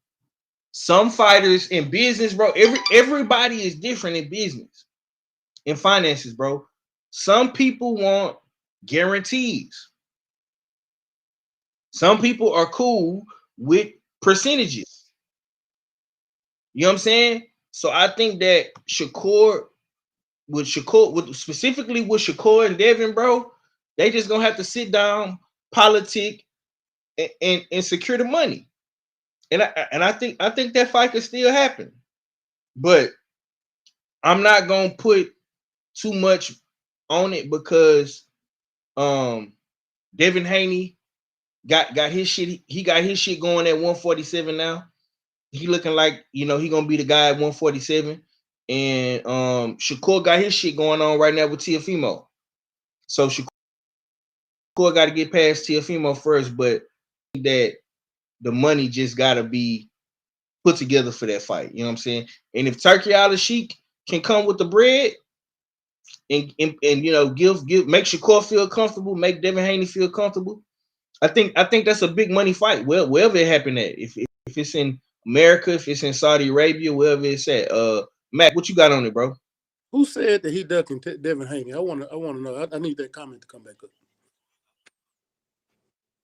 Some fighters in business, bro, everybody is different in business, in finances, bro. Some people want guarantees. Some people are cool with percentages. You know what I'm saying? So I think that Shakur, specifically with Shakur and Devin, bro, they just gonna have to sit down, politic, and secure the money. And I think that fight could still happen. But I'm not gonna put too much on it because Devin Haney got his shit. He got his shit going at 147 now. He looking like he gonna be the guy at 147. And Shakur got his shit going on right now with Teofimo. So Shakur got to get past Teofimo first, but that the money just gotta be put together for that fight. You know what I'm saying? And if Turkey Al-Sheikh can come with the bread and make Shakur feel comfortable, make Devin Haney feel comfortable, I think that's a big money fight. Well, wherever it happened at, if it's in America, if it's in Saudi Arabia, wherever it's at. Mac, what you got on it, bro? Who said that he ducking Devin Haney? I want to know. I need that comment to come back up.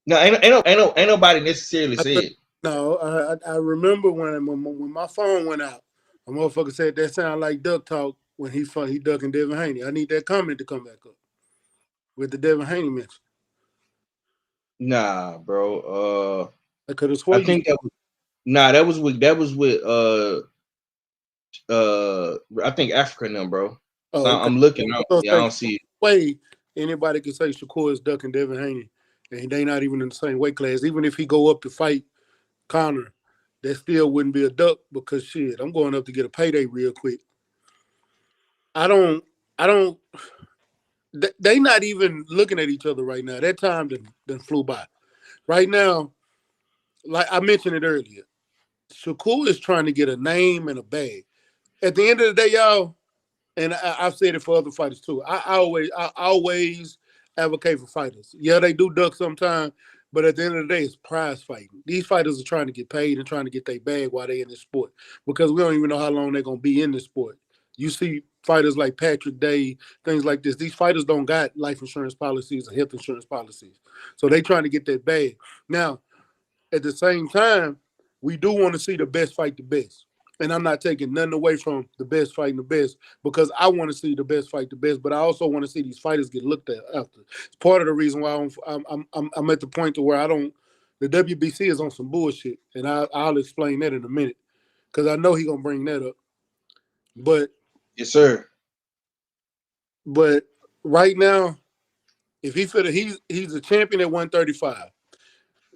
No, ain't nobody necessarily said. No, I remember when my phone went out, a motherfucker said that sound like duck talk when he ducking Devin Haney. I need that comment to come back up with the Devin Haney mention. Nah, bro. I could have sworn. I think that was with I think Africa now, bro. So okay. I'm looking up. Yeah, I don't see it. Way anybody can say Shakur is ducking Devin Haney, and they not even in the same weight class. Even if he go up to fight Conor, that still wouldn't be a duck because shit, I'm going up to get a payday real quick. I don't. They not even looking at each other right now. That time done flew by. Right now, like I mentioned it earlier, Shakur is trying to get a name and a bag. At the end of the day, y'all, and I've said it for other fighters too. I always advocate for fighters. Yeah, they do duck sometimes, but at the end of the day, it's prize fighting. These fighters are trying to get paid and trying to get their bag while they're in this sport because we don't even know how long they're going to be in this sport. You see fighters like Patrick Day, things like this. These fighters don't got life insurance policies or health insurance policies. So they trying to get that bag. Now, at the same time, we do want to see the best fight the best. And I'm not taking nothing away from the best fighting the best because I want to see the best fight the best, but I also want to see these fighters get looked at after. It's part of the reason why I'm at the point to where I don't. The WBC is on some bullshit, and I'll explain that in a minute because I know he's gonna bring that up. But yes, sir. But right now, if he's a champion at 135.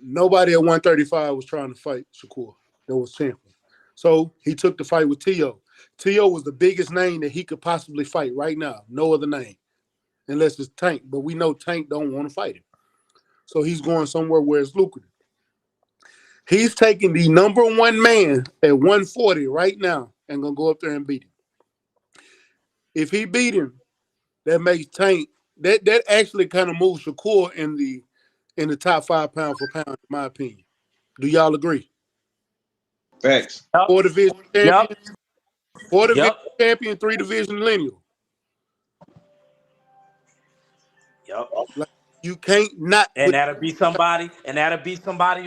Nobody at 135 was trying to fight Shakur that was champion. So he took the fight with T.O. T.O. was the biggest name that he could possibly fight right now. No other name. Unless it's Tank. But we know Tank don't want to fight him. So he's going somewhere where it's lucrative. He's taking the number one man at 140 right now and going to go up there and beat him. If he beat him, that makes Tank, that actually kind of moves Shakur in the top 5 pound for pound, in my opinion. Do y'all agree? Facts. 4 division champion. Yep. 4 division champion, 3 division lineal. Yep. Like, you can't not. And that'll be somebody,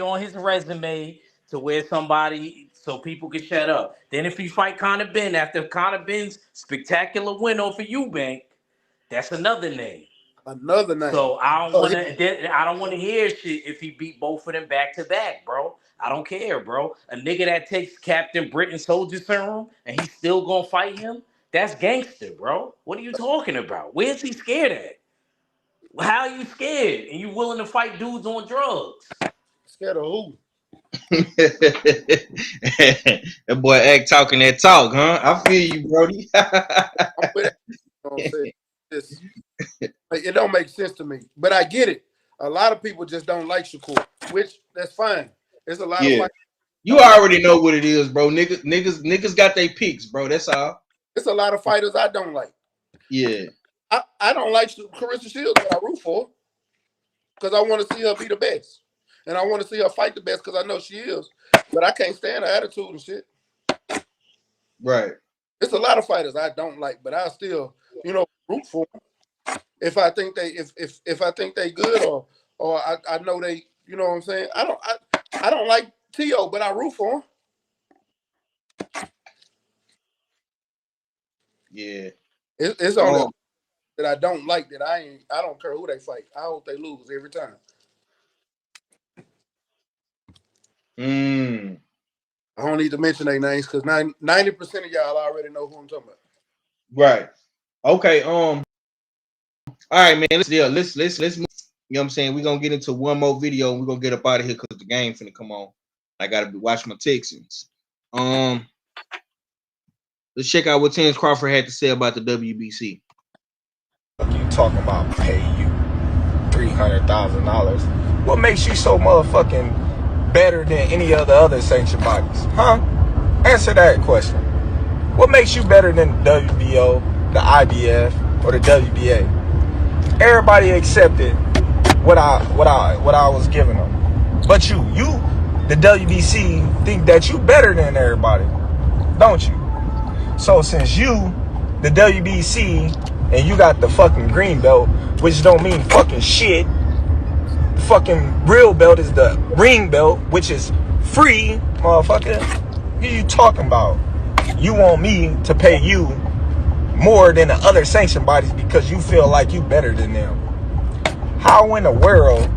on his resume to where somebody, so people can shut up. Then if he fight Conor Ben after Conor Ben's spectacular win over Eubank, that's another name. Another name. So I don't want to hear shit if he beat both of them back to back, bro. I don't care, bro. A nigga that takes Captain Britain Soldier Serum and he's still gonna fight him, that's gangster, bro. What are you talking about? Where's he scared at? How are you scared? And you willing to fight dudes on drugs? Scared of who? That boy act talking that talk, huh? I feel you, Brody. I'm with it. You know what I'm saying? It don't make sense to me, but I get it. A lot of people just don't like Shakur, which that's fine. There's a lot of fighters. You already know what it is, bro. Niggas got their picks, bro. That's all. It's a lot of fighters I don't like. Yeah. I don't like Carissa Shields, but I root for her because I want to see her be the best. And I want to see her fight the best because I know she is. But I can't stand her attitude and shit. Right. It's a lot of fighters I don't like, but I still, root for them. If I think they good or I know they, you know what I'm saying? I don't like T.O., but I root for him. Yeah. It's only that I don't like that I don't care who they fight. I hope they lose every time. I don't need to mention their names because 90% of y'all already know who I'm talking about. Right. Okay. All right, man. Let's move. You know what I'm saying? We're gonna get into one more video and we're gonna get up out of here because the game finna come on. I gotta watch my Texans. Let's check out what Terrence Crawford had to say about the WBC. You talking about pay you $300,000? What makes you so motherfucking better than any of the other sanctioned bodies? Huh? Answer that question. What makes you better than the WBO, the IBF, or the WBA? Everybody accepted what I was giving them. But you, the WBC, think that you better than everybody, don't you? So since you, the WBC, and you got the fucking green belt, which don't mean fucking shit. The fucking real belt is the ring belt, which is free, motherfucker. What are you talking about? You want me to pay you more than the other sanctioned bodies because you feel like you better than them. How in the world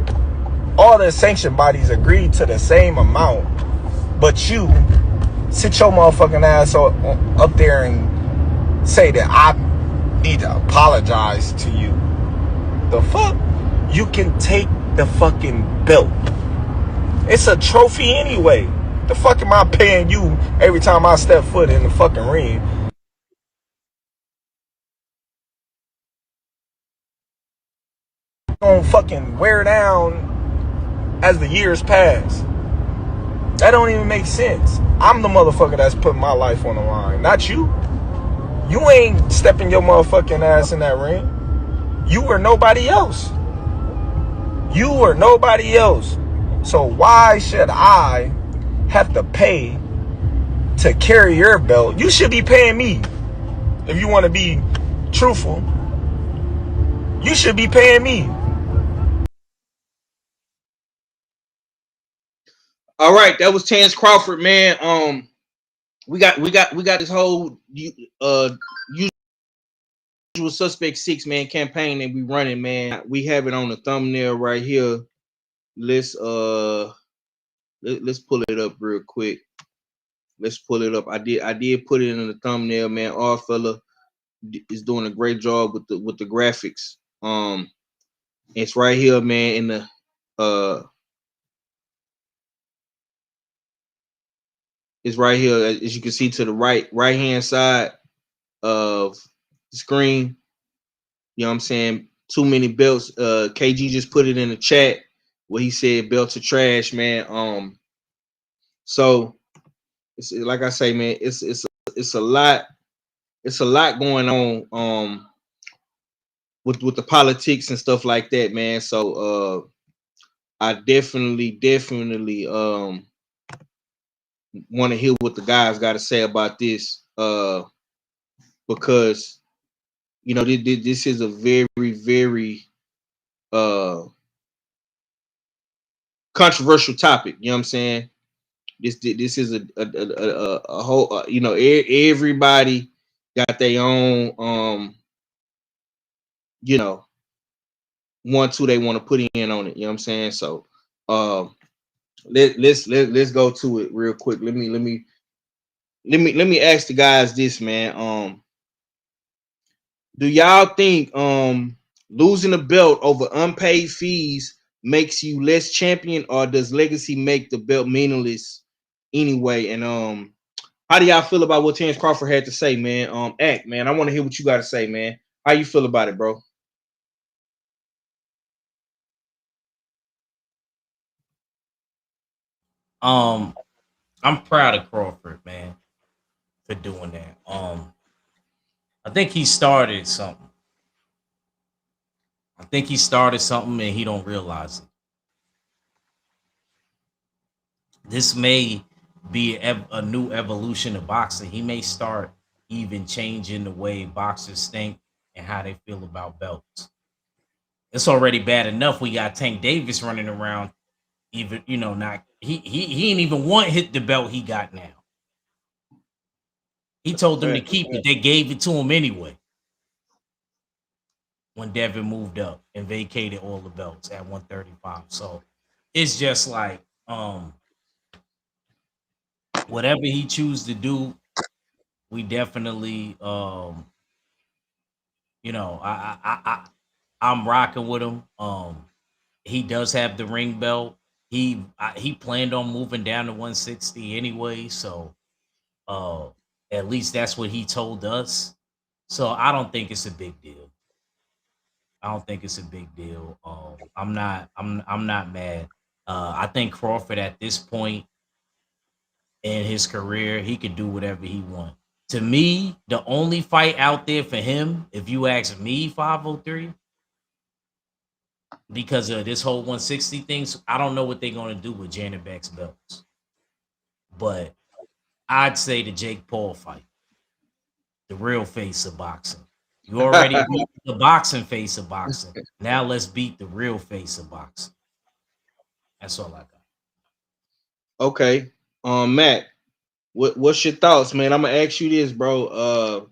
all the sanctioned bodies agreed to the same amount, but you sit your motherfucking ass up there and say that I need to apologize to you? The fuck? You can take the fucking belt. It's a trophy anyway. The fuck am I paying you every time I step foot in the fucking ring? Gonna fucking wear down as the years pass. That don't even make sense. I'm the motherfucker that's putting my life on the line, not you. You ain't stepping your motherfucking ass in that ring. You or nobody else. You or nobody else. So why should I have to pay to carry your belt? You should be paying me. If you want to be truthful, you should be paying me. All right, that was Terrence Crawford, man. we got this whole usual suspect 6-man campaign that we running, man. We have it on the thumbnail right here. Let's let's pull it up real quick. Let's pull it up. I did put it in the thumbnail, man. Our fella is doing a great job with the graphics. It's right here, man, in the it's right here, as you can see to the right hand side of the screen. You know what I'm saying? Too many belts. KG just put it in the chat where he said belts are trash, man. So it's like I say, man, it's a lot going on with the politics and stuff like that, man. So I definitely want to hear what the guys got to say about this, because you know this is a very controversial topic. You know what I'm saying? This is a whole you know, everybody got their own you know, 1-2 they want to put in on it. You know what I'm saying? So let's go to it real quick. Let me ask the guys this, man. Do y'all think losing a belt over unpaid fees makes you less champion, or does legacy make the belt meaningless anyway? And how do y'all feel about what Terrence Crawford had to say, man? Act, man. I want to hear what you got to say, man. How you feel about it, bro? I'm proud of Crawford, man, for doing that. I think he started something. And he don't realize it. This may be a new evolution of boxing. He may start even changing the way boxers think and how they feel about belts. It's already bad enough we got Tank Davis running around, even, you know, not he ain't even want hit the belt he got now. He told them to keep it. They gave it to him anyway. When Devin moved up and vacated all the belts at 135. So it's just like whatever he chooses to do, we definitely you know, I'm rocking with him. He does have the ring belt. He planned on moving down to 160 anyway, so at least that's what he told us. So I don't think it's a big deal. I'm not mad. I think Crawford at this point in his career, he can do whatever he wants. To me, the only fight out there for him, if you ask me, 503, because of this whole 160 things, I don't know what they're gonna do with Janet Beck's belts. But I'd say the Jake Paul fight, the real face of boxing. You already beat the boxing face of boxing. Now let's beat the real face of boxing. That's all I got. Okay. Matt, what's your thoughts, man? I'm gonna ask you this, bro.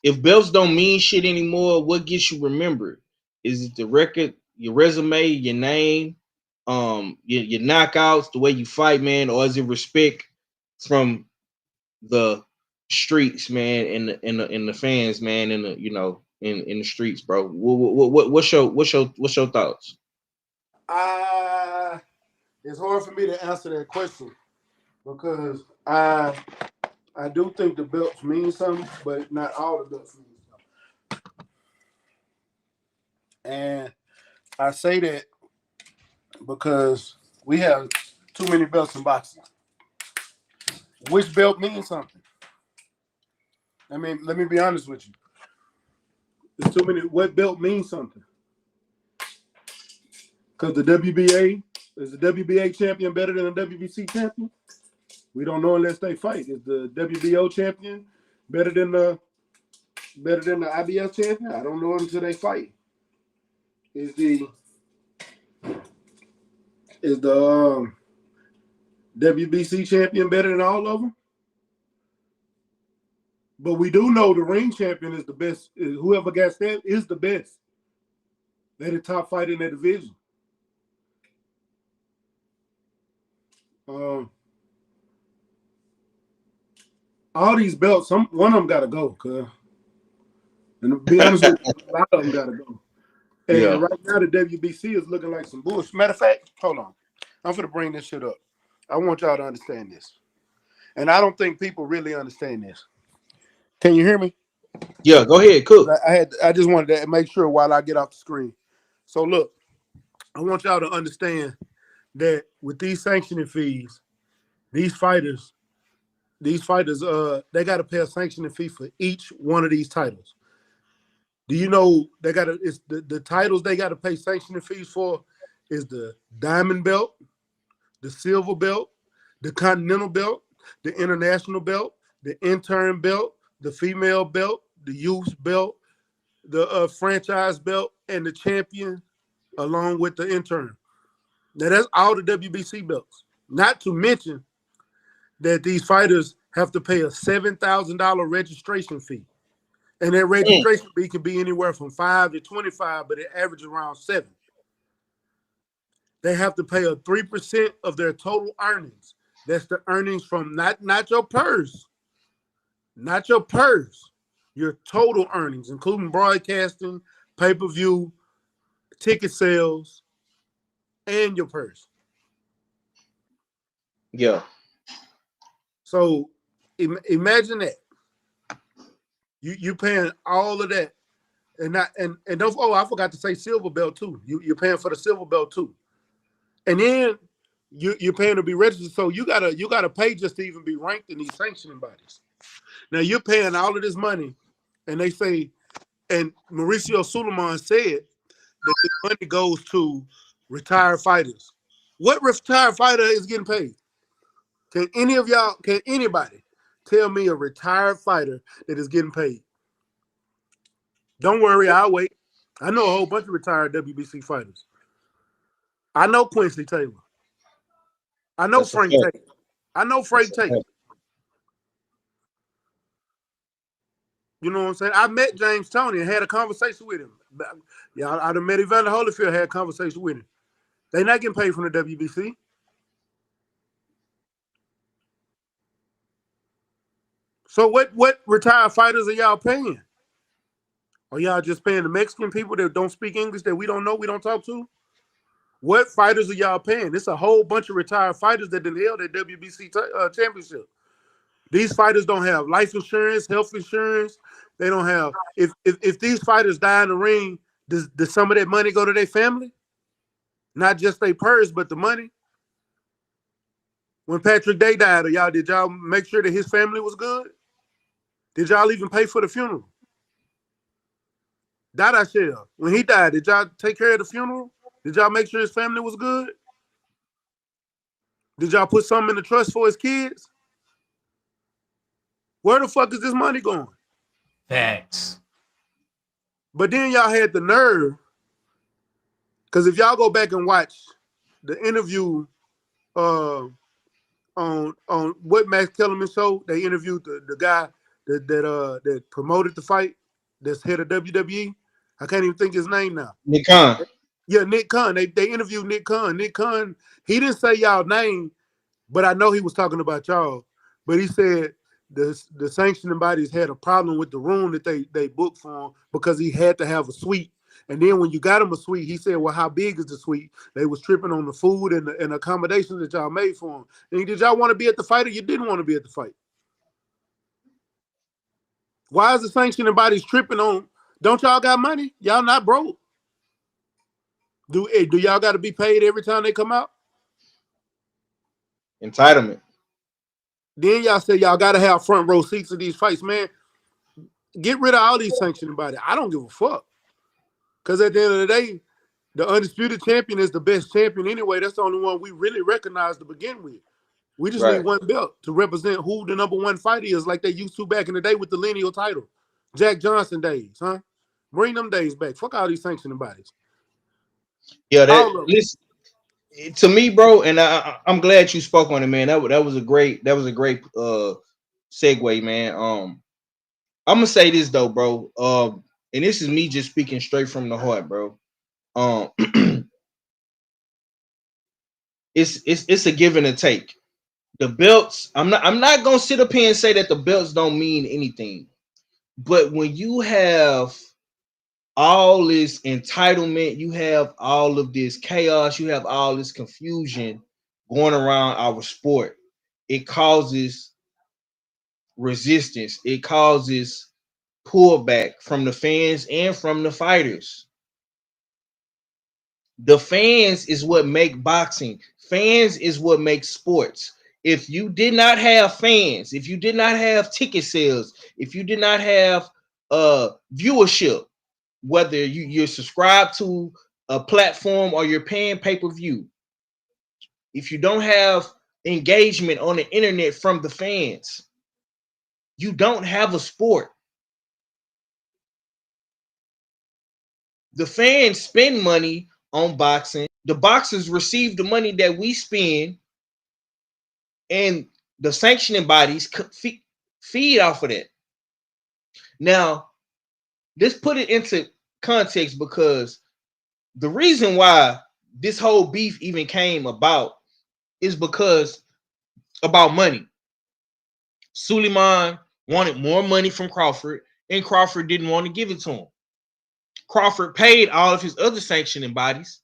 If belts don't mean shit anymore, what gets you remembered? Is it the record, your resume, your name, your knockouts, the way you fight, man, or is it respect from the streets, man, and the fans, man, in the, you know, in the streets, bro? What's your thoughts? It's hard for me to answer that question because I do think the belts mean something, but not all the belts mean something. And I say that because we have too many belts in boxing. Which belt means something? I mean, let me be honest with you. There's too many. What belt means something? Because the WBA, is the WBA champion better than the WBC champion? We don't know unless they fight. Is the WBO champion better than the IBF champion? I don't know until they fight. Is the WBC champion better than all of them? But we do know the ring champion is the best. Whoever gets that is the best. They're the top fighter in that division. All these belts, one of them got to go. And to be honest with you, a lot of them got to go. And right now, the WBC is looking like some bullshit. Matter of fact, hold on. I'm going to bring this shit up. I want y'all to understand this. And I don't think people really understand this. Can you hear me? Yeah, go ahead, cook. I just wanted to make sure while I get off the screen. So look, I want y'all to understand that with these sanctioning fees, these fighters, they got to pay a sanctioning fee for each one of these titles. Do you know they got to? It's the titles they got to pay sanctioning fees for is the diamond belt, the silver belt, the continental belt, the international belt, the intern belt, the female belt, the youth belt, the franchise belt, and the champion, along with the intern. Now that's all the WBC belts. Not to mention that these fighters have to pay a $7,000 registration fee. And that registration fee can be anywhere from $5 to $25, but it averages around $7. They have to pay a 3% of their total earnings. That's the earnings from not your purse, not your purse, your total earnings, including broadcasting, pay-per-view, ticket sales, and your purse. Yeah. So imagine that. You paying all of that, and don't. Oh, I forgot to say silver belt too. You're paying for the silver belt too, and then you're paying to be registered. So you gotta pay just to even be ranked in these sanctioning bodies. Now you're paying all of this money, and they say, and Mauricio Suleiman said that the money goes to retired fighters. What retired fighter is getting paid? Can anybody tell me a retired fighter that is getting paid? Don't worry, I'll wait. I know a whole bunch of retired WBC fighters. I know Quincy Taylor. I know Frank Taylor. I know Frank Taylor. You know what I'm saying? I met James Toney and had a conversation with him. Yeah, I done met Evander Holyfield, had a conversation with him. They're not getting paid from the WBC. So what retired fighters are y'all paying? Are y'all just paying the Mexican people that don't speak English that we don't know, we don't talk to? What fighters are y'all paying? It's a whole bunch of retired fighters that done held that WBC championship. These fighters don't have life insurance, health insurance. They don't have. If these fighters die in the ring, does some of that money go to their family? Not just their purse, but the money. When Patrick Day died, did y'all make sure that his family was good? Did y'all even pay for the funeral? Dada Shell, when he died, did y'all take care of the funeral? Did y'all make sure his family was good? Did y'all put something in the trust for his kids? Where the fuck is this money going? Facts. But then y'all had the nerve, because if y'all go back and watch the interview on what Max Kellerman show, they interviewed the guy that promoted the fight, that's head of WWE. I can't even think his name now. Nick Khan. Yeah, Nick Khan. They interviewed Nick Khan. Nick Khan, he didn't say y'all name, but I know he was talking about y'all. But he said the sanctioning bodies had a problem with the room that they booked for him because he had to have a suite. And then when you got him a suite, he said, well, how big is the suite? They was tripping on the food and the accommodations that y'all made for him. And did y'all want to be at the fight or you didn't want to be at the fight? Why is the sanctioning bodies tripping on? Don't y'all got money? Y'all not broke. Do y'all got to be paid every time they come out? Entitlement. Then y'all say y'all got to have front row seats of these fights, man. Get rid of all these sanctioning bodies. I don't give a fuck. Because at the end of the day, the undisputed champion is the best champion anyway. That's the only one we really recognize to begin with. We just need one belt to represent who the number one fighter is, like they used to back in the day with the lineal title. Jack Johnson days, huh? Bring them days back. Fuck all these sanctioning bodies. Yeah, listen, to me, bro, and I'm glad you spoke on it, man. That was a great segue, man. I'm gonna say this though, bro. And this is me just speaking straight from the heart, bro. It's a give and a take. The belts, I'm not gonna sit up here and say that the belts don't mean anything. But when you have all this entitlement, you have all of this chaos, you have all this confusion going around our sport, it causes resistance, it causes pullback from the fans and from the fighters. The fans is what make boxing. Fans is what makes sports. If you did not have fans, if you did not have ticket sales, if you did not have viewership, whether you're subscribed to a platform or you're paying pay-per-view, if you don't have engagement on the internet from the fans, you don't have a sport. The fans spend money on boxing. The boxers receive the money that we spend, and the sanctioning bodies feed off of that. Now, let's put it into context, because the reason why this whole beef even came about is because about money. Suleiman wanted more money from Crawford, and Crawford didn't want to give it to him. Crawford paid all of his other sanctioning bodies,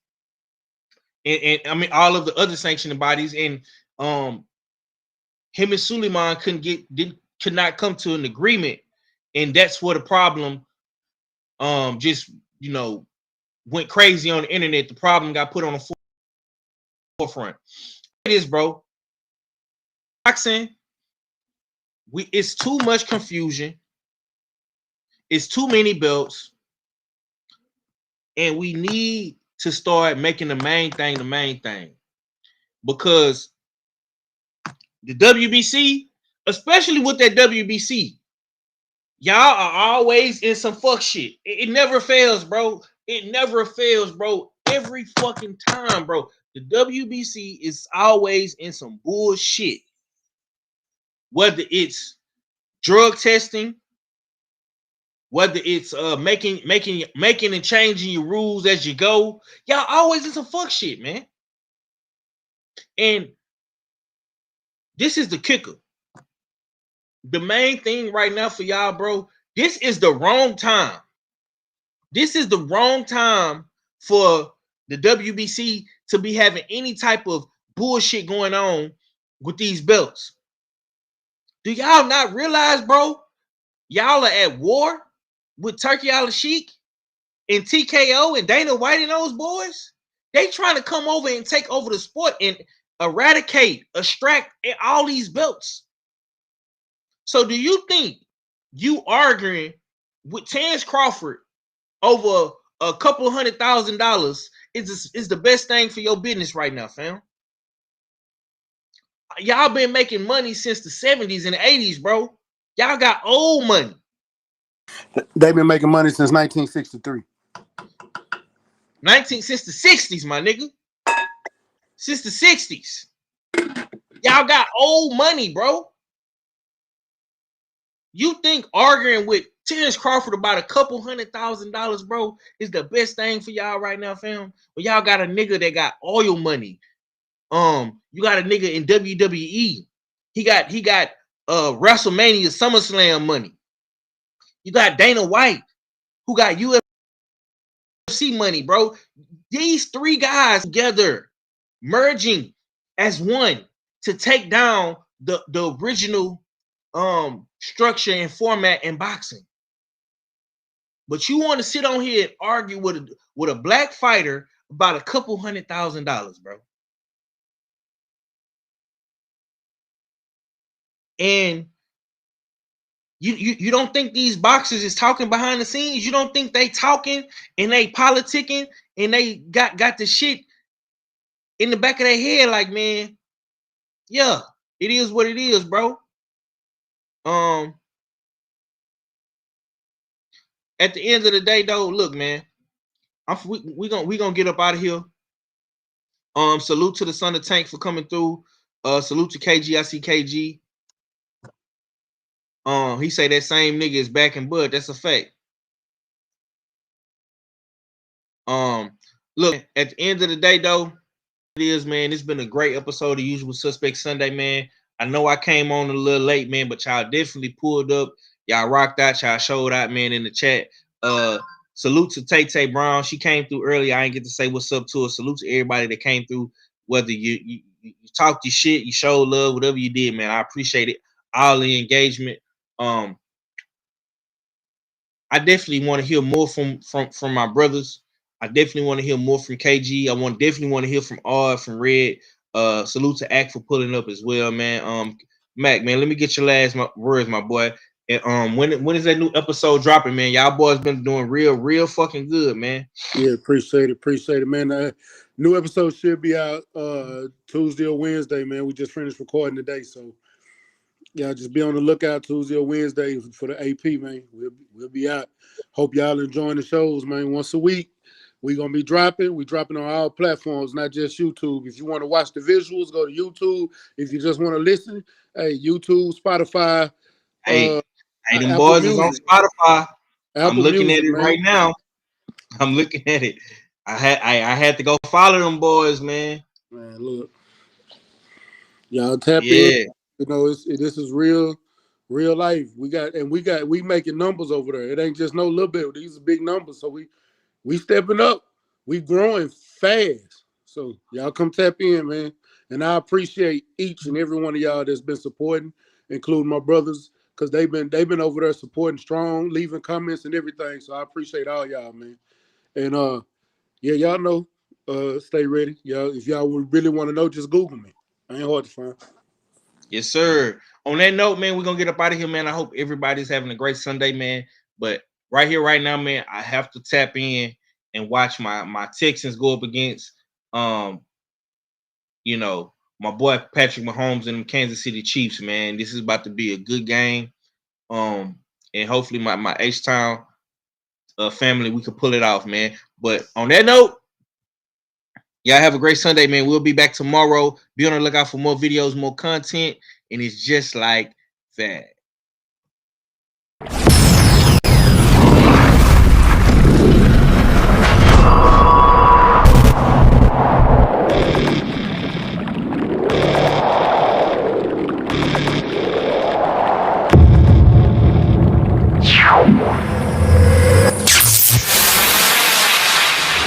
and I mean all of the other sanctioning bodies, and him and Suleiman could not come to an agreement, and that's where the problem just went crazy on the internet. The problem got put on the forefront. It is, bro. Boxing, it's too much confusion. It's too many belts, and we need to start making the main thing, because the WBC, especially with that WBC, y'all are always in some fuck shit. It never fails, bro. It never fails, bro. Every fucking time, bro. The WBC is always in some bullshit. Whether it's drug testing, whether it's making and changing your rules as you go, y'all always in some fuck shit, man. And this is the kicker. The main thing right now for y'all, bro, this is the wrong time. This is the wrong time for the WBC to be having any type of bullshit going on with these belts. Do y'all not realize, bro? Y'all are at war with Turkey Al-Sheikh and TKO and Dana White and those boys. They trying to come over and take over the sport and extract all these belts. So do you think you arguing with Terrence Crawford over a couple $100,000 is the best thing for your business right now, fam? Y'all been making money since the 70s and the 80s, bro. Y'all got old money. They've been making money since 1963. Since the 60s, my nigga. Since the 60s. Y'all got old money, bro. You think arguing with Terrence Crawford about a couple $100,000, bro, is the best thing for y'all right now, fam? Well, y'all got a nigga that got oil money. You got a nigga in WWE. He got WrestleMania, SummerSlam money. You got Dana White, who got UFC money, bro. These three guys together, merging as one to take down the original structure and format in boxing. But you want to sit on here and argue with a black fighter about a couple $100,000, bro. And you don't think these boxers is talking behind the scenes? You don't think they talking and they politicking and they got the shit in the back of their head like, man, yeah, it is what it is, bro. At the end of the day, though, look, man, we gonna get up out of here. Salute to the Son of Tank for coming through. Salute to KG. I see KG. He say that same nigga is back in bud. That's a fact. Look, at the end of the day, though, it is, man. It's been a great episode of Usual Suspect Sunday, man. I know I came on a little late, man, but y'all definitely pulled up. Y'all rocked out. Y'all showed out, man, in the chat. Salute to Tay Brown. She came through early. I ain't get to say what's up to her. Salute to everybody that came through. Whether you talked your shit, you showed love, whatever you did, man. I appreciate it. All the engagement. I definitely want to hear more from my brothers. I definitely want to hear more from KG. I definitely want to hear from R, from Red. Salute to Act for pulling up as well, man. Mac, man, let me get your last words, my boy. And when is that new episode dropping, man? Y'all boys been doing real fucking good, man. Yeah, appreciate it, man. New episode should be out Tuesday or Wednesday, man. We just finished recording today, so y'all just be on the lookout Tuesday or Wednesday for the AP, man. We'll be out. Hope y'all enjoying the shows, man. Once a week, we gonna be dropping. We dropping on all platforms, not just YouTube. If you want to watch the visuals, go to YouTube. If you just want to listen, hey, YouTube, Spotify. Hey, them Apple boys Music. is on Spotify. I'm looking Music, at it man. right now. I'm looking at it. I had to go follow them boys, man. Man, look, y'all tap in. You know, this is real life. We making numbers over there. It ain't just no little bit. These are big numbers. So we stepping up. We growing fast. So y'all come tap in, man. And I appreciate each and every one of y'all that's been supporting, including my brothers, because they've been over there supporting strong, leaving comments and everything. So I appreciate all y'all, man. And yeah, y'all know, stay ready. Y'all, if y'all would really want to know, just Google me. I ain't hard to find. Yes, sir. On that note, man, we're gonna get up out of here, man. I hope everybody's having a great Sunday, man. But right here, right now, man, I have to tap in and watch my Texans go up against you know, my boy Patrick Mahomes and the Kansas City Chiefs, man. This is about to be a good game. And hopefully my H-Town family, we could pull it off, man. But on that note, y'all have a great Sunday, man. We'll be back tomorrow. Be on the lookout for more videos, more content, and it's just like that.